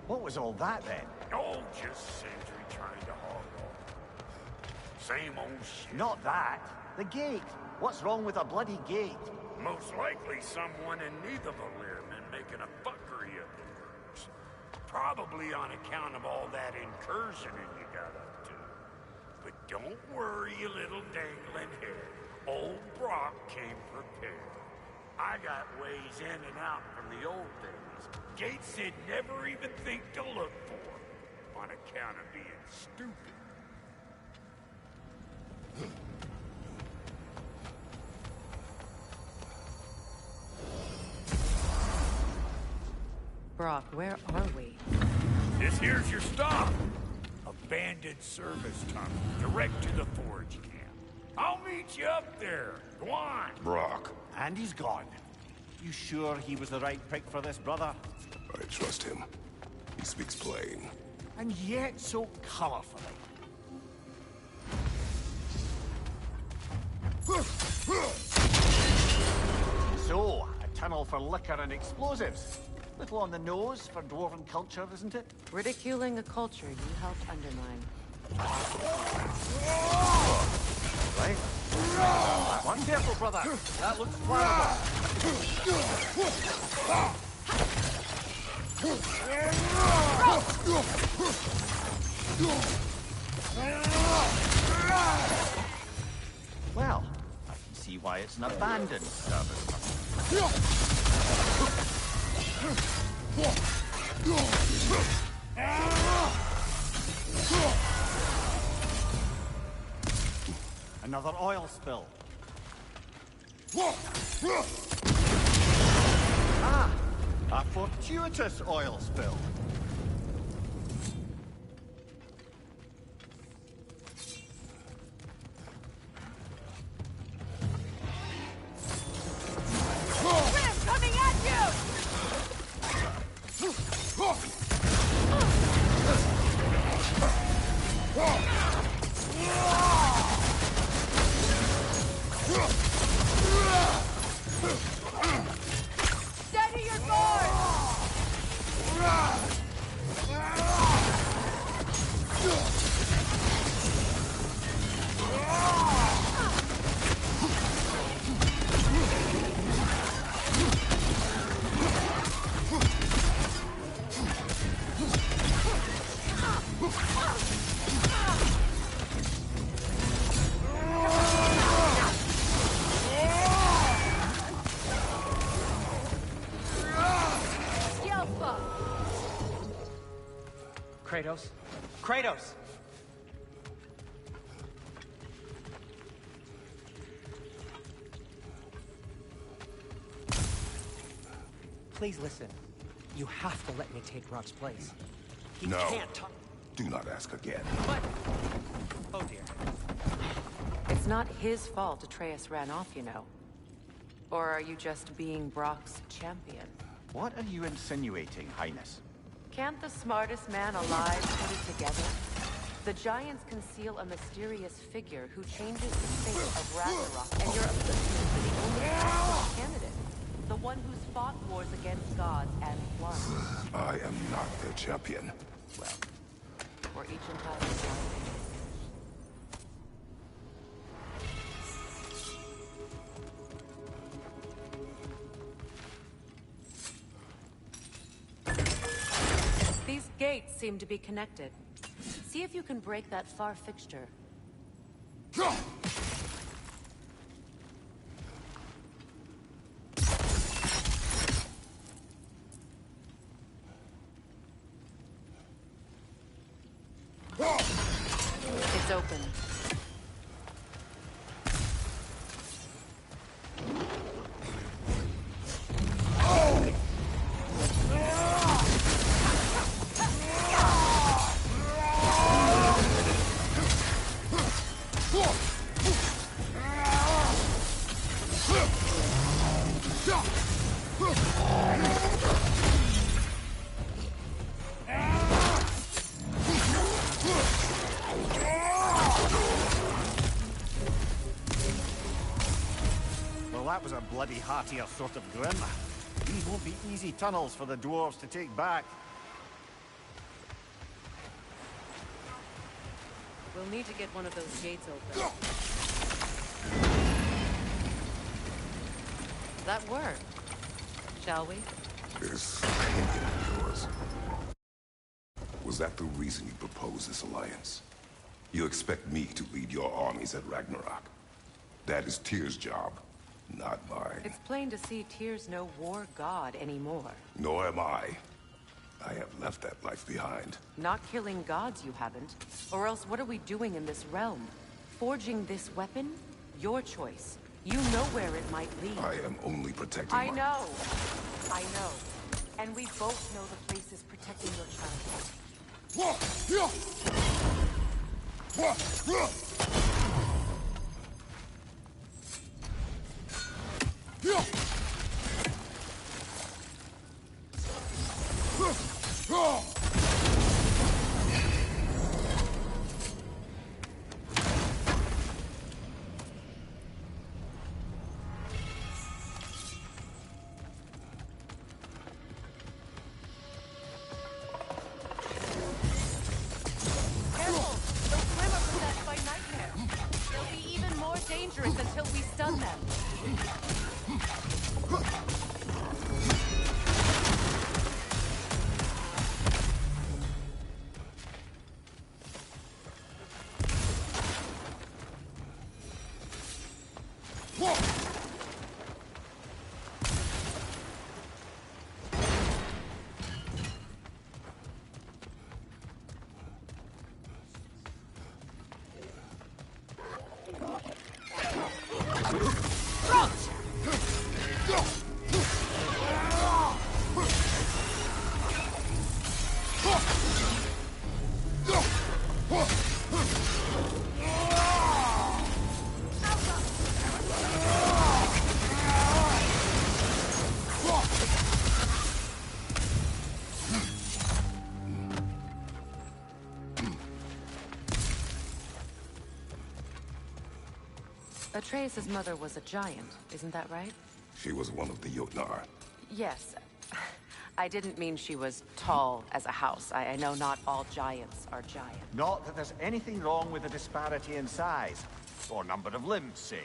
What was all that then? Oh, just Sentry trying to hog off. Same old shit. Not that. The gate. What's wrong with a bloody gate? Most likely someone in need of a limb and making a fuckery of the works. Probably on account of all that incursioning you got up to. But don't worry, you little dangling head. Old Brock came prepared. I got ways in and out from the old days. Gates he'd never even think to look for, on account of being stupid. Brock, where are we? This here's your stop. Abandoned service tunnel, direct to the forge camp. I'll meet you up there. Go on. Brock. And he's gone. You sure he was the right prick for this, brother? I trust him. He speaks plain. And yet so colorfully. So, a tunnel for liquor and explosives. Little on the nose for dwarven culture, isn't it? Ridiculing a culture you helped undermine. Right? One careful, brother. That looks flammable. Well, I can see why it's an abandoned service. Another oil spill. Ah! A fortuitous oil spill. Rim coming at you! Steady your board! Kratos? Kratos! Please listen. You have to let me take Rock's place. He No. can't talk. Do not ask again. But... Oh dear. It's not his fault Atreus ran off, you know. Or are you just being Brock's champion? What are you insinuating, Highness? Can't the smartest man alive put it together? The Giants conceal a mysterious figure who changes the fate of Ragnarok, and you're listening to the only possible candidate. The one who's fought wars against gods and won. I am not their champion. Well, we're each entitled to our opinion. These gates seem to be connected. See if you can break that far fixture. It's open. That was a bloody heartier sort of grim. These won't be easy tunnels for the dwarves to take back. We'll need to get one of those gates open. That worked. Shall we? This opinion of yours. Was that the reason you proposed this alliance? You expect me to lead your armies at Ragnarok? That is Tyr's job. Not mine. It's plain to see Tyr's no war god anymore. Nor am I. I have left that life behind. Not killing gods, you haven't. Or else what are we doing in this realm? Forging this weapon? Your choice. You know where it might lead. I am only protecting I know. And we both know the place is protecting your dangerous until we stun them. Atreus' mother was a giant, isn't that right? She was one of the Jotnar. Yes. I didn't mean she was tall as a house. I know not all giants are giant. Not that there's anything wrong with the disparity in size, or number of limbs, say.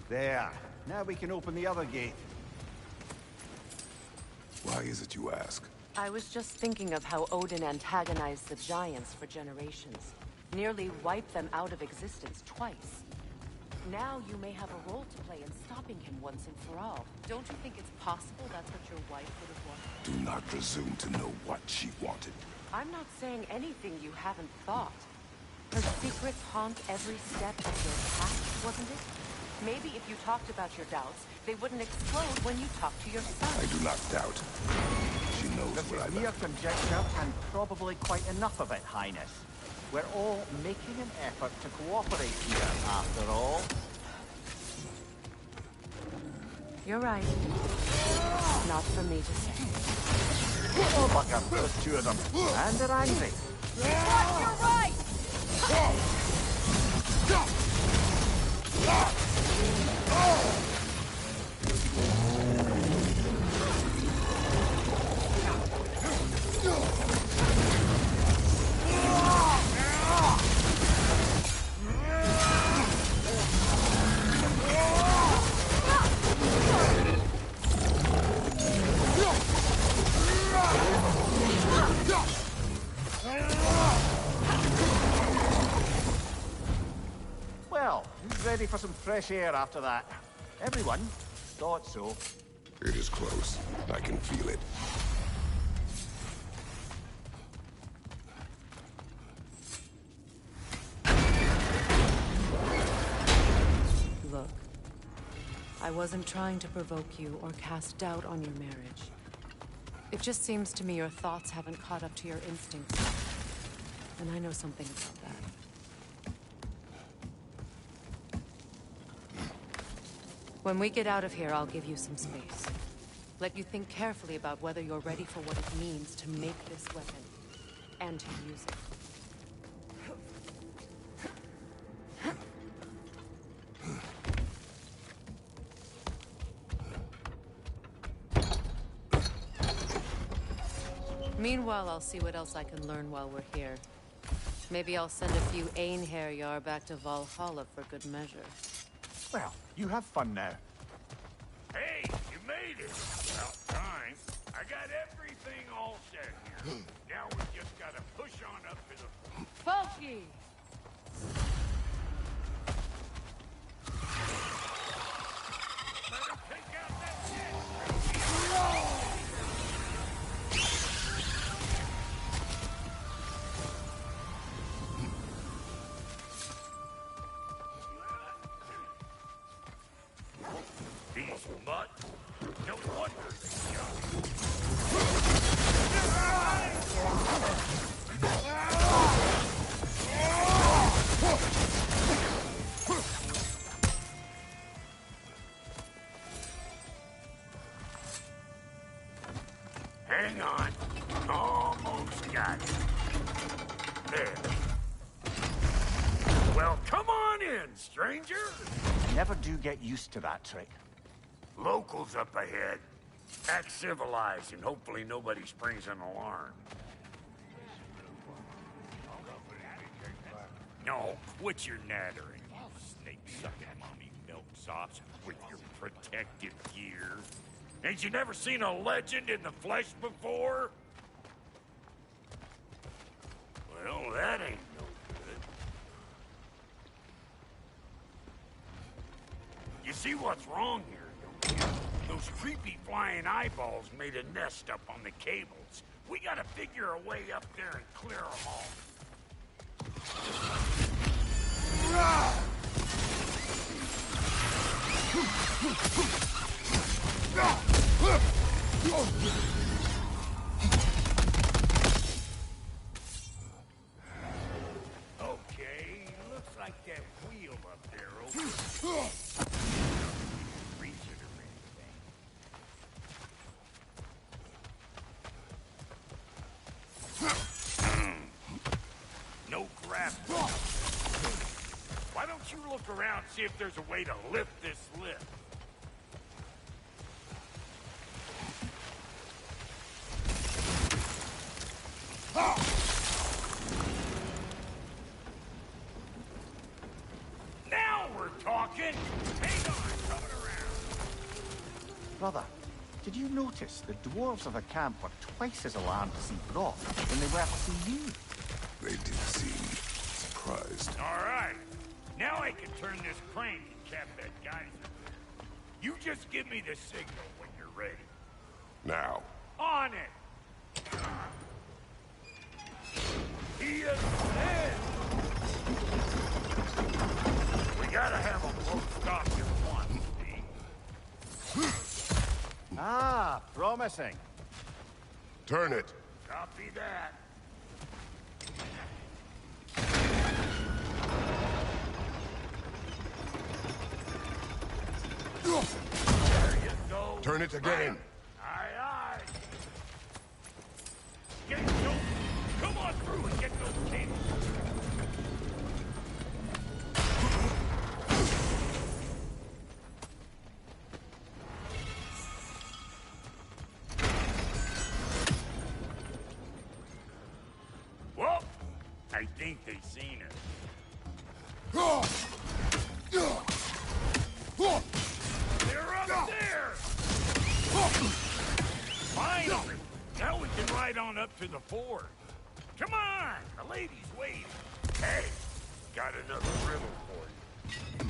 There. Now we can open the other gate. Why is it you ask? I was just thinking of how Odin antagonized the giants for generations. Nearly wiped them out of existence twice. Now you may have a role to play in stopping him once and for all. Don't you think it's possible that's what your wife would have wanted? Do not presume to know what she wanted. I'm not saying anything you haven't thought. Her secrets haunt every step of your path, wasn't it? Maybe if you talked about your doubts, they wouldn't explode when you talk to your son. I do not doubt. She knows This what I is mere conjecture, and probably quite enough of it, Highness. We're all making an effort to cooperate here, after all. You're right. Not for me to say. Oh, bugger. There's two of them. And they're angry. Watch your right! Well, who's ready for some fresh air after that? Everyone? Thought so. It is close. I can feel it. Look, I wasn't trying to provoke you or cast doubt on your marriage. It just seems to me your thoughts haven't caught up to your instincts yet. And I know something about that. When we get out of here, I'll give you some space. Let you think carefully about whether you're ready for what it means to make this weapon, and to use it. Meanwhile, I'll see what else I can learn while we're here. Maybe I'll send a few Einherjar back to Valhalla for good measure. Well, you have fun now. Hey, you made it! About time. I got everything all set here. Now we just gotta push on up to the... Falky! Let him take out that shit! These mutts, no wonder they jump. Hang on. Almost got it. There. Well, come on in, stranger. Never do get used to that trick. Locals up ahead. Act civilized and hopefully nobody springs an alarm. No, quit your nattering, you snake-sucking mommy milksops with your protective gear. Ain't you never seen a legend in the flesh before? Well, that ain't no good. You see what's wrong here? Those creepy flying eyeballs made a nest up on the cables. We gotta figure a way up there and clear them all. Okay, looks like that wheel up there opens. Reach it or anything. No grab. Why don't you look around and see if there's a way to lift this lift? Now we're talking! Hang on, coming around. Brother, did you notice the dwarves of the camp were twice as alarmed to see Brock than they were to see you? They did seem surprised. All right. Now I can turn this crank and cap that geyser. You just give me the signal when you're ready. Now. On it! He is dead! We gotta have them both stopped at once, see? Ah, promising. Turn it. Copy that. There you Turn it again. Aye, aye. Get those. Come on through and get those cables. Well, I think they seen it. They're up there! Finally! Now we can ride on up to the fort. Come on! The lady's waiting. Hey, got another riddle for you.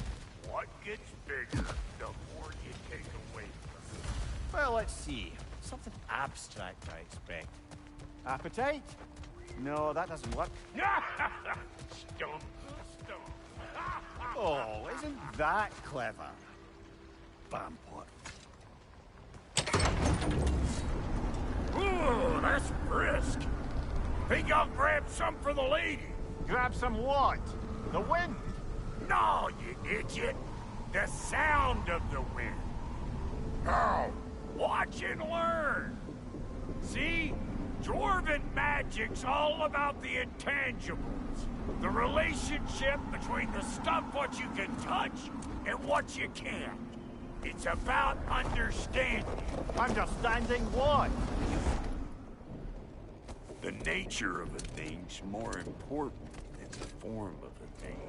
What gets bigger the more you take away from it? Well, let's see. Something abstract, I expect. Appetite? No, that doesn't work. Stump the stump. Oh, isn't that clever? Vampire. Ooh, that's brisk. Think I'll grab some for the lady. Grab some what? The wind? No, you idiot. The sound of the wind. How? Watch and learn. See? Dwarven magic's all about the intangibles. The relationship between the stuff what you can touch and what you can't. It's about understanding. Understanding what? The nature of a thing's more important than the form of a thing.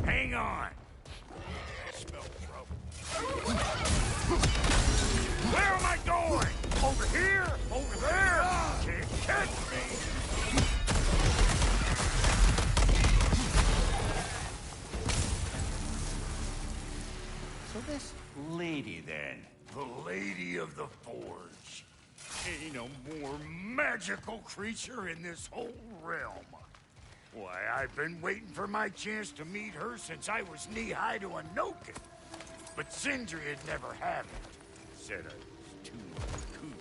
Hang on. I smell trouble. Where am I going? Over here? Over there? Can't catch me. So this lady, then? The Lady of the Forge. Ain't no more magical creature in this whole realm. Why, I've been waiting for my chance to meet her since I was knee-high to a Noken. But Sindri had never had it. Said I was too cool.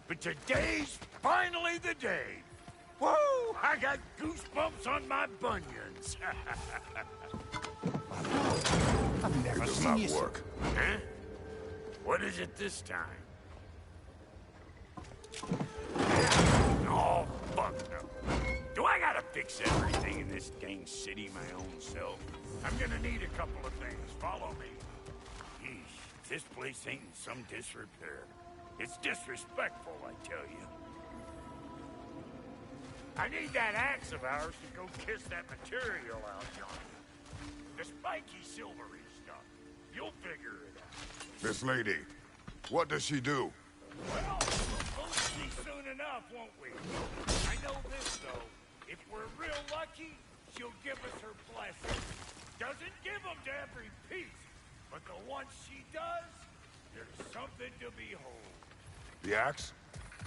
But today's finally the day. Woo! I got goosebumps on my bunions. I've never Does seen not you. work. Huh? What is it this time? Oh, fuck no. Do I gotta fix everything in this dang city my own self? I'm gonna need a couple of things. Follow me. Yeesh, this place ain't in some disrepair. It's disrespectful, I tell you. I need that axe of ours to go kiss that material out yonder. The spiky silvery stuff. You'll figure it out. This lady, what does she do? Well, we'll see soon enough, won't we? I know this, though. If we're real lucky, she'll give us her blessing. Doesn't give them to every piece, but the ones she does, there's something to behold. The axe?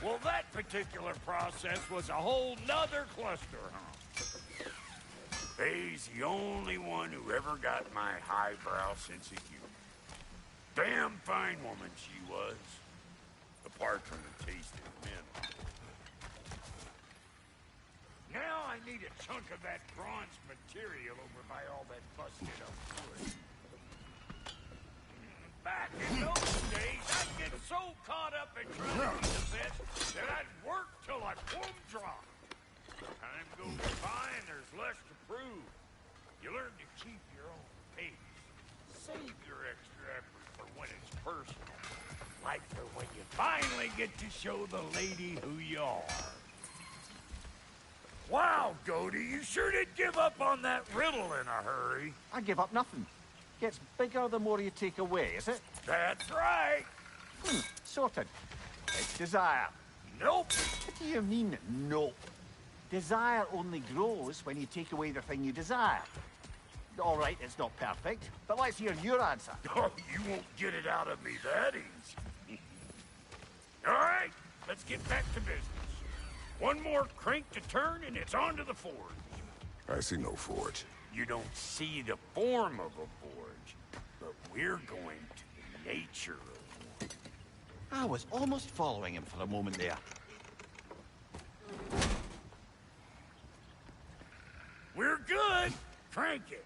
Well, that particular process was a whole nother cluster, huh? Faye's the only one who ever got my highbrow sense of humor. Damn fine woman she was, apart from the taste of men. Now I need a chunk of that bronze material over by all that busted up wood. Back in those days, I'd get so caught up in trying to be the best that I'd work till I plumb drop. Time goes by and there's less to prove. You learn to keep your own pace. Save your extra effort for when it's personal. Like for when you finally get to show the lady who you are. Wow, Goaty, you sure did give up on that riddle in a hurry. I give up nothing. Gets bigger the more you take away, is it? That's right. Sorted. It's desire. Nope. What do you mean, nope? Desire only grows when you take away the thing you desire. All right, it's not perfect, but let's hear your answer. Oh, you won't get it out of me that easy. All right, let's get back to business. One more crank to turn and it's on to the forge. I see no forge. You don't see the form of a forge, but we're going to the nature of one. I was almost following him for a moment there. Crank it!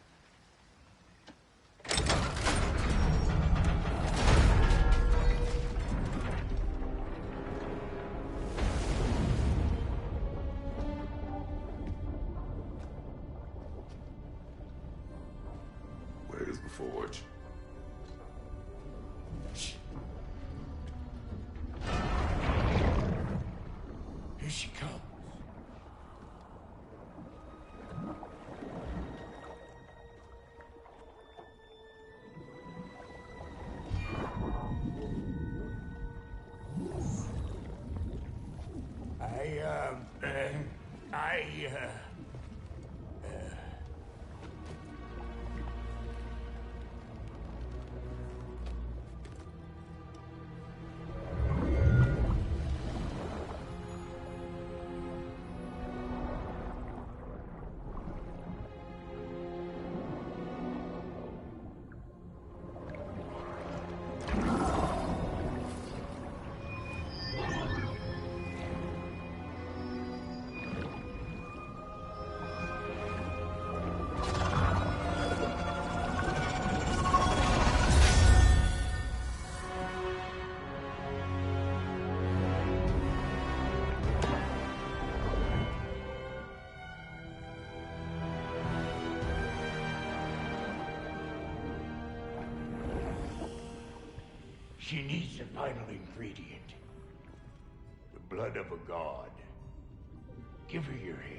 Where's the forge? Here she comes. She needs the final ingredient. The blood of a god. Give her your hand.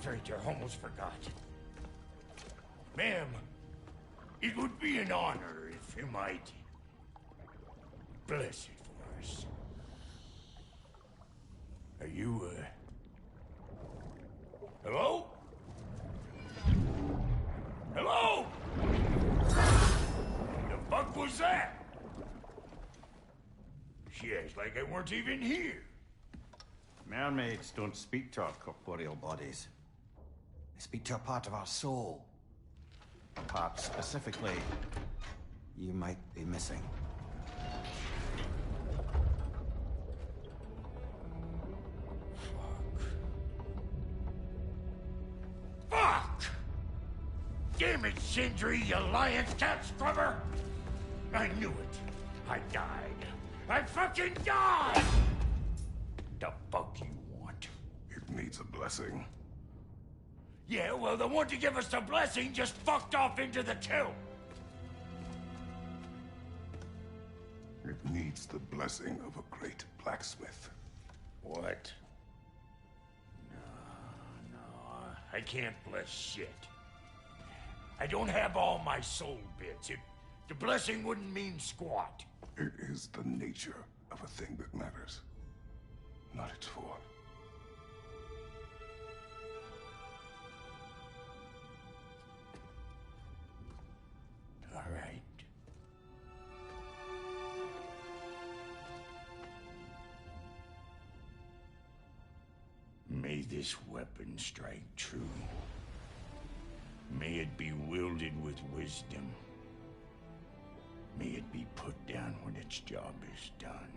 Freighter, almost forgot. Ma'am, it would be an honor if you might bless it for us. Are you, hello? Hello? The fuck was that? She acts like I weren't even here. Mermaids don't speak to our corporeal bodies. They speak to a part of our soul. A part specifically you might be missing. Fuck! Damn it, Sindri, you lion cat scrubber! I knew it. I died. I fucking died! The fuck you want? It needs a blessing. Yeah, well, the one to give us the blessing just fucked off into the tomb. It needs the blessing of a great blacksmith. What? No, I can't bless shit. I don't have all my soul bits. The blessing wouldn't mean squat. It is the nature of a thing that matters, not its form. All right. May this weapon strike true. May it be wielded with wisdom. May it be put down when its job is done.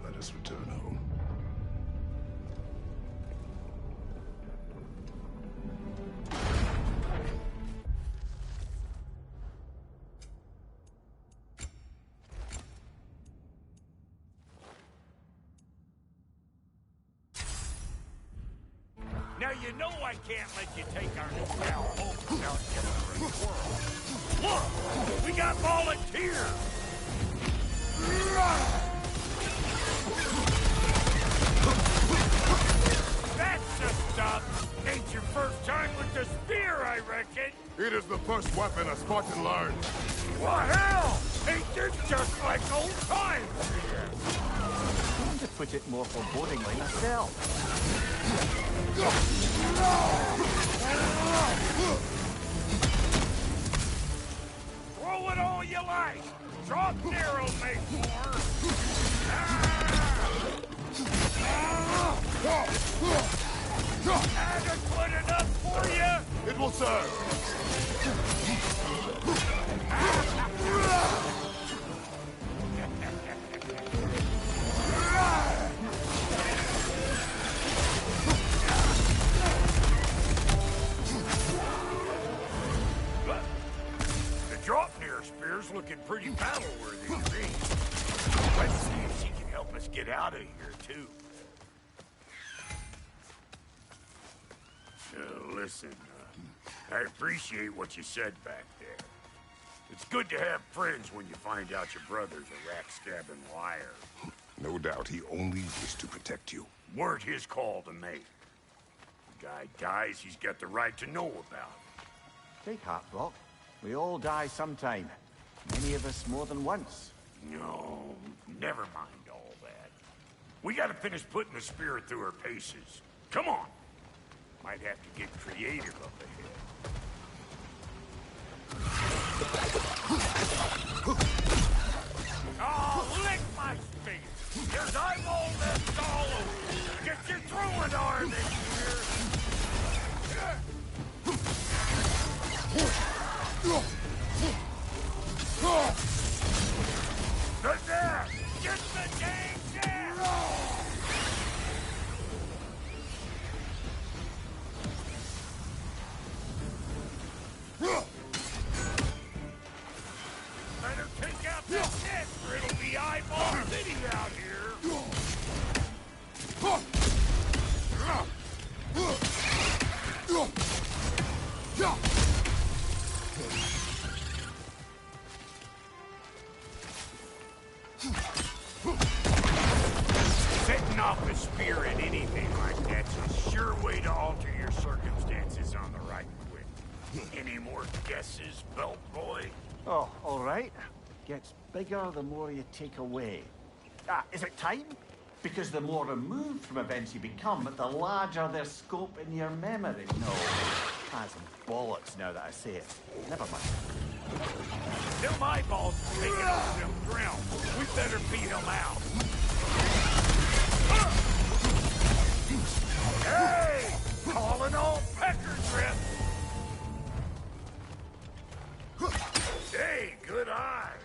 Let us return home. Now you know I can't let you take our new pal home without giving her a twirl. Look! We got volunteers! That's the stuff! Ain't your first time with the spear, I reckon! It is the first weapon a Spartan learned. Well, hell! Ain't this just like old times? To put it more forebodingly myself. Throw it all you like! Drop narrow, make more! Adequate enough for you? It will serve. The Draupnir spear's looking pretty battle-worthy to me. Let's see if she can help us get out of here, too. Listen, I appreciate what you said back there. It's good to have friends when you find out your brother's a rack-stabbing liar. No doubt he only wished to protect you. Weren't his call to make. The guy dies, he's got the right to know about it. Take heart, Brock. We all die sometime. Many of us more than once. No, never mind all that. We gotta finish putting the spirit through her paces. Come on! Might have to get creative up ahead. Oh, lick my face! There's eyeball nests all over! Get your throwing arm in here! The death! Get the dang death! Better take out that net, or it'll be eyeball city out here. Setting off a spear in anything like that's a sure way to alter your circumstances on the right quick. Any more guesses, belt boy? Oh, all right. Gets bigger the more you take away. Is it time? Because the more removed from events you become, the larger their scope in your memory. No, has bollocks now that I say it. Never mind. Them eyeballs are taking over them ground. We better beat them out. Hey! Calling all pecker drift! Hey, good eye.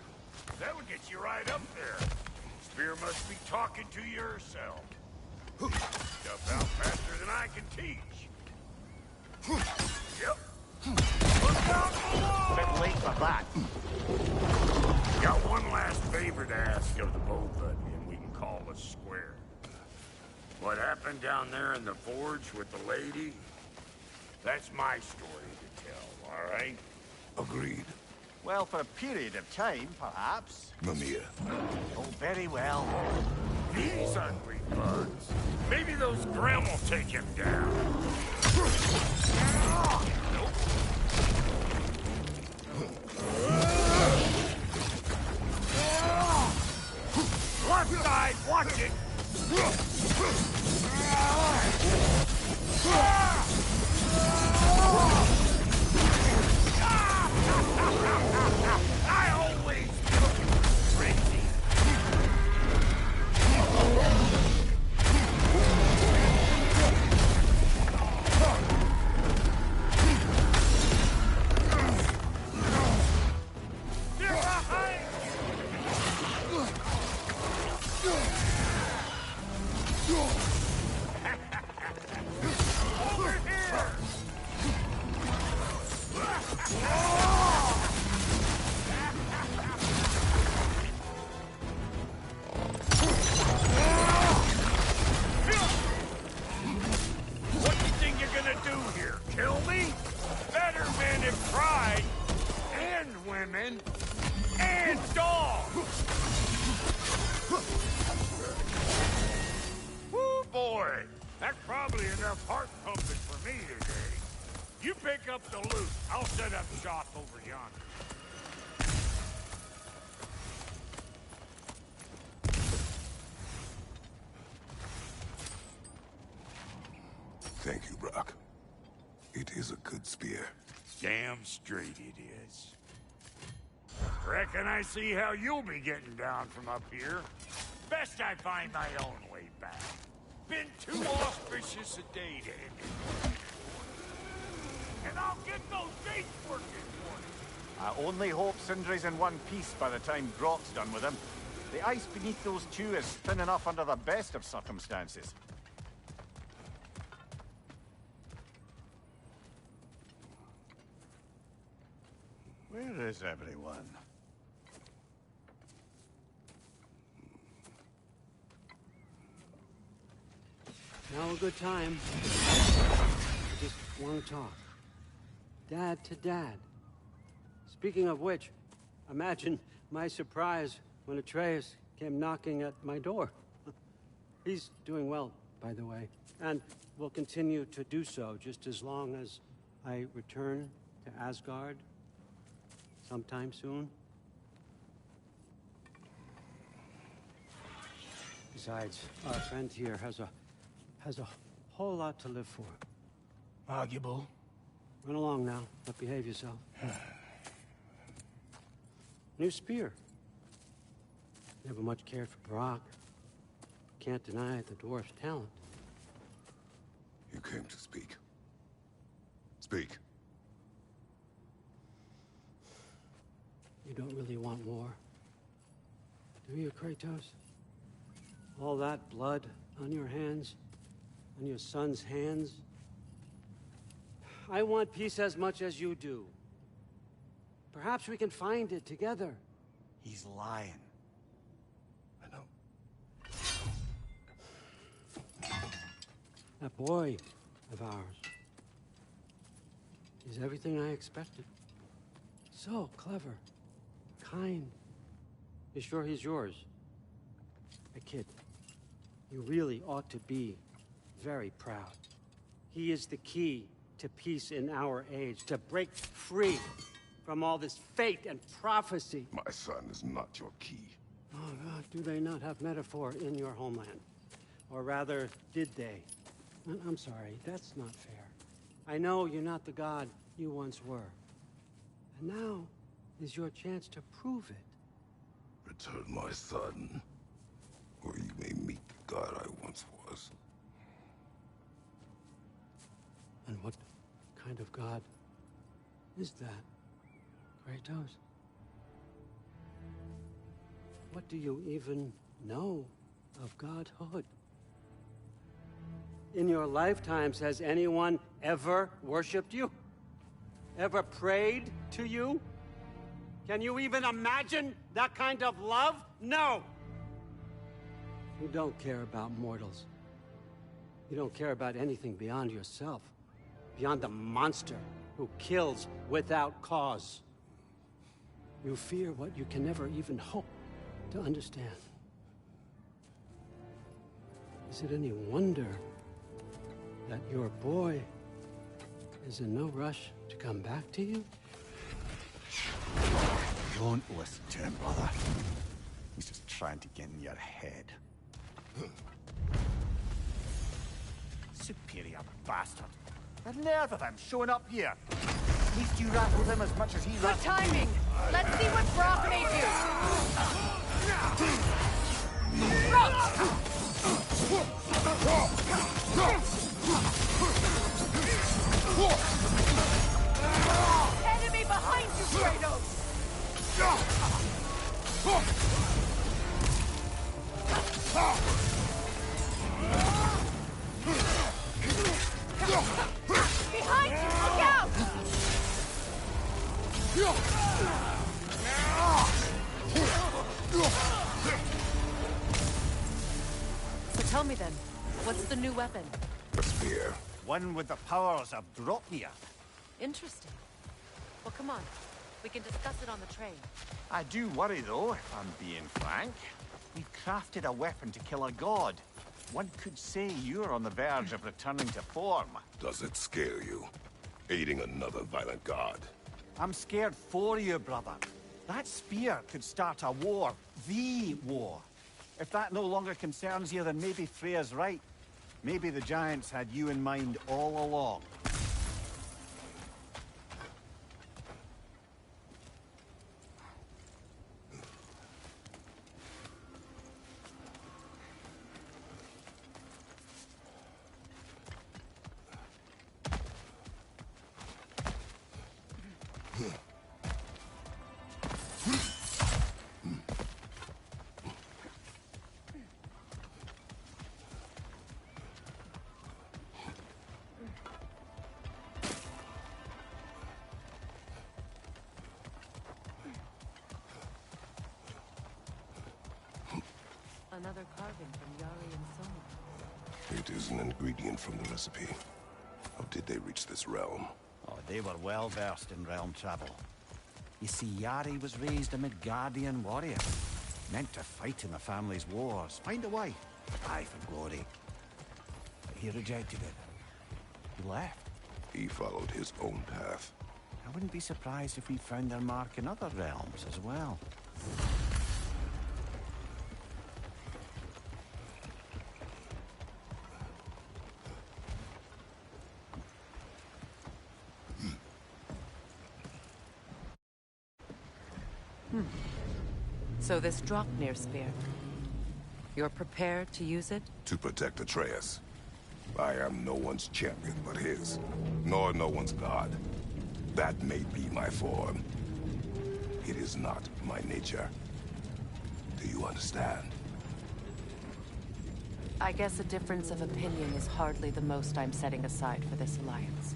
That would get you right up there. Spear must be talking to you herself. Stuff out faster than I can teach. Yep. Look out below! Bit late for that. Got one last favor to ask of the both of you, and we can call us square. What happened down there in the forge with the lady? That's my story to tell, all right? Agreed. Well, for a period of time, perhaps. Mamiya. Oh, very well. These ugly bugs. Maybe those Grim will take him down. Nope. Left side, watch it! Ah! What do you think you're gonna do here? Kill me? Better men have tried. And women. And dogs. Woo, boy. That's probably enough heart pumping for me today. You pick up the loot. I'll set up shop over yonder. Thank you, Brock. It is a good spear. Damn straight it is. Reckon I see how you'll be getting down from up here. Best I find my own way back. Been too auspicious a day to end it. And I'll get those gates working for you. I only hope Sindri's in one piece by the time Brock's done with him. The ice beneath those two is thin enough under the best of circumstances. Where is everyone? Now a good time. I just want to talk. Dad to Dad. Speaking of which, imagine my surprise when Atreus came knocking at my door. He's doing well, by the way, and will continue to do so just as long as I return to Asgard sometime soon. Besides, our friend here has a whole lot to live for. Arguable. Run along now, but behave yourself. New spear. Never much cared for Brock. Can't deny the dwarf's talent. You came to speak. Speak. You don't really want war, do you, Kratos? All that blood on your hands, on your son's hands. I want peace as much as you do. Perhaps we can find it together. He's lying. I know. That boy of ours is everything I expected. So clever, kind. You sure he's yours? A kid. You really ought to be very proud. He is the key to peace in our age, to break free from all this fate and prophecy. My son is not your key. Oh, God, do they not have metaphor in your homeland? Or rather, did they? I'm sorry, that's not fair. I know you're not the god you once were. And now is your chance to prove it. Return my son, or you may meet the god I once was. And what kind of god is that, Kratos? What do you even know of godhood? In your lifetimes, has anyone ever worshipped you? Ever prayed to you? Can you even imagine that kind of love? No! You don't care about mortals. You don't care about anything beyond yourself. Beyond the monster who kills without cause. You fear what you can never even hope to understand. Is it any wonder that your boy is in no rush to come back to you? Don't listen to him, brother. He's just trying to get in your head. Superior bastard. The nerve of him showing up here. At least you rattled him as much as he Good rattled. timing! Let's see what Brock made you! Enemy behind you, Kratos! Behind you! Look out! So tell me then, what's the new weapon? A spear. One with the powers of Dropnia. Interesting. Well, come on. We can discuss it on the train. I do worry, though, if I'm being frank. We've crafted a weapon to kill a god. One could say you're on the verge of returning to form. Does it scare you? Aiding another violent god? I'm scared for you, brother. That spear could start a war. The war. If that no longer concerns you, then maybe Freya's right. Maybe the Giants had you in mind all along. Another carving from Yari and Soma. It is an ingredient from the recipe. How did they reach this realm? Oh, they were well versed in realm travel. You see, Yari was raised a Midgardian warrior. Meant to fight in the family's wars, find a wife, die for glory. But he rejected it. He left. He followed his own path. I wouldn't be surprised if we found their mark in other realms as well. So this Draupnir spear, you're prepared to use it? To protect Atreus. I am no one's champion but his, nor no one's god. That may be my form. It is not my nature. Do you understand? I guess a difference of opinion is hardly the most I'm setting aside for this alliance.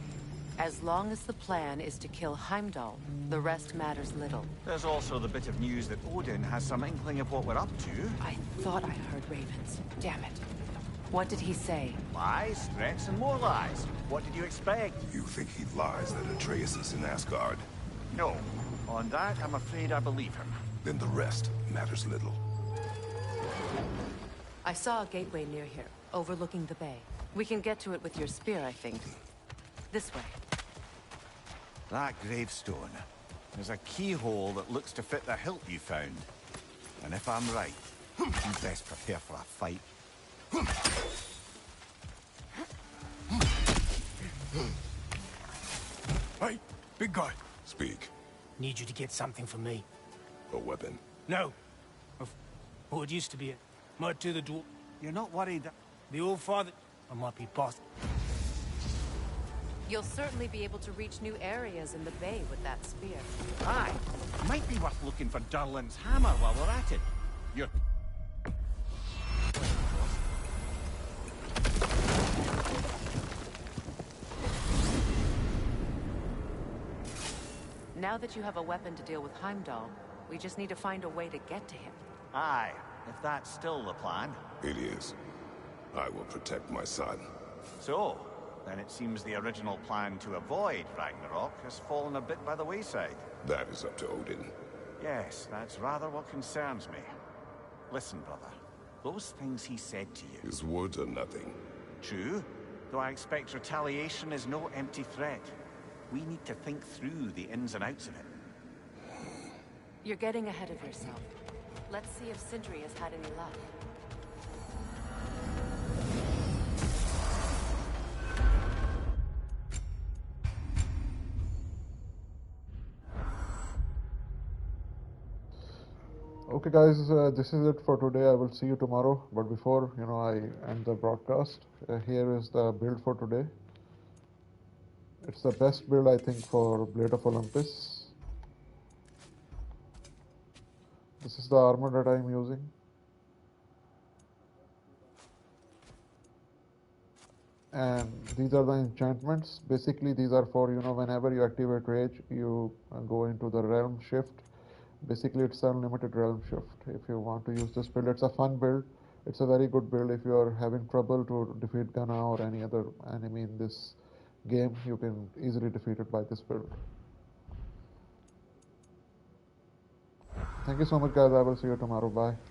As long as the plan is to kill Heimdall, the rest matters little. There's also the bit of news that Odin has some inkling of what we're up to. I thought I heard ravens. Damn it. What did he say? Lies, threats, and more lies. What did you expect? You think he lies that Atreus is in Asgard? No. On that, I'm afraid I believe him. Then the rest matters little. I saw a gateway near here, overlooking the bay. We can get to it with your spear, I think. This way. That gravestone. There's a keyhole that looks to fit the hilt you found. And if I'm right, you best prepare for a fight. Hey, big guy. Speak. Need you to get something for me. A weapon? No. Of what it used to be. Might do the door. You're not worried that... The old father... I might be boss. You'll certainly be able to reach new areas in the bay with that spear. Aye. Might be worth looking for Durlin's hammer while we're at it. You're... Now that you have a weapon to deal with Heimdall, we just need to find a way to get to him. Aye, if that's still the plan. It is. I will protect my son. So, then it seems the original plan to avoid Ragnarok has fallen a bit by the wayside. That is up to Odin. Yes, that's rather what concerns me. Listen, brother. Those things he said to you... His words are nothing. True, though I expect retaliation is no empty threat. We need to think through the ins and outs of it. You're getting ahead of yourself. Let's see if Sindri has had any luck. Okay guys, this is it for today. I will see you tomorrow. But before, I end the broadcast, here is the build for today. It's the best build, I think, for Blade of Olympus. This is the armor that I'm using. And these are the enchantments. Basically, these are for, whenever you activate rage, you go into the realm shift. Basically, it's unlimited realm shift. If you want to use this build, it's a fun build. It's a very good build. If you are having trouble to defeat Gunna or any other enemy in this game, you can easily defeat it by this build. Thank you so much, guys. I will see you tomorrow. Bye.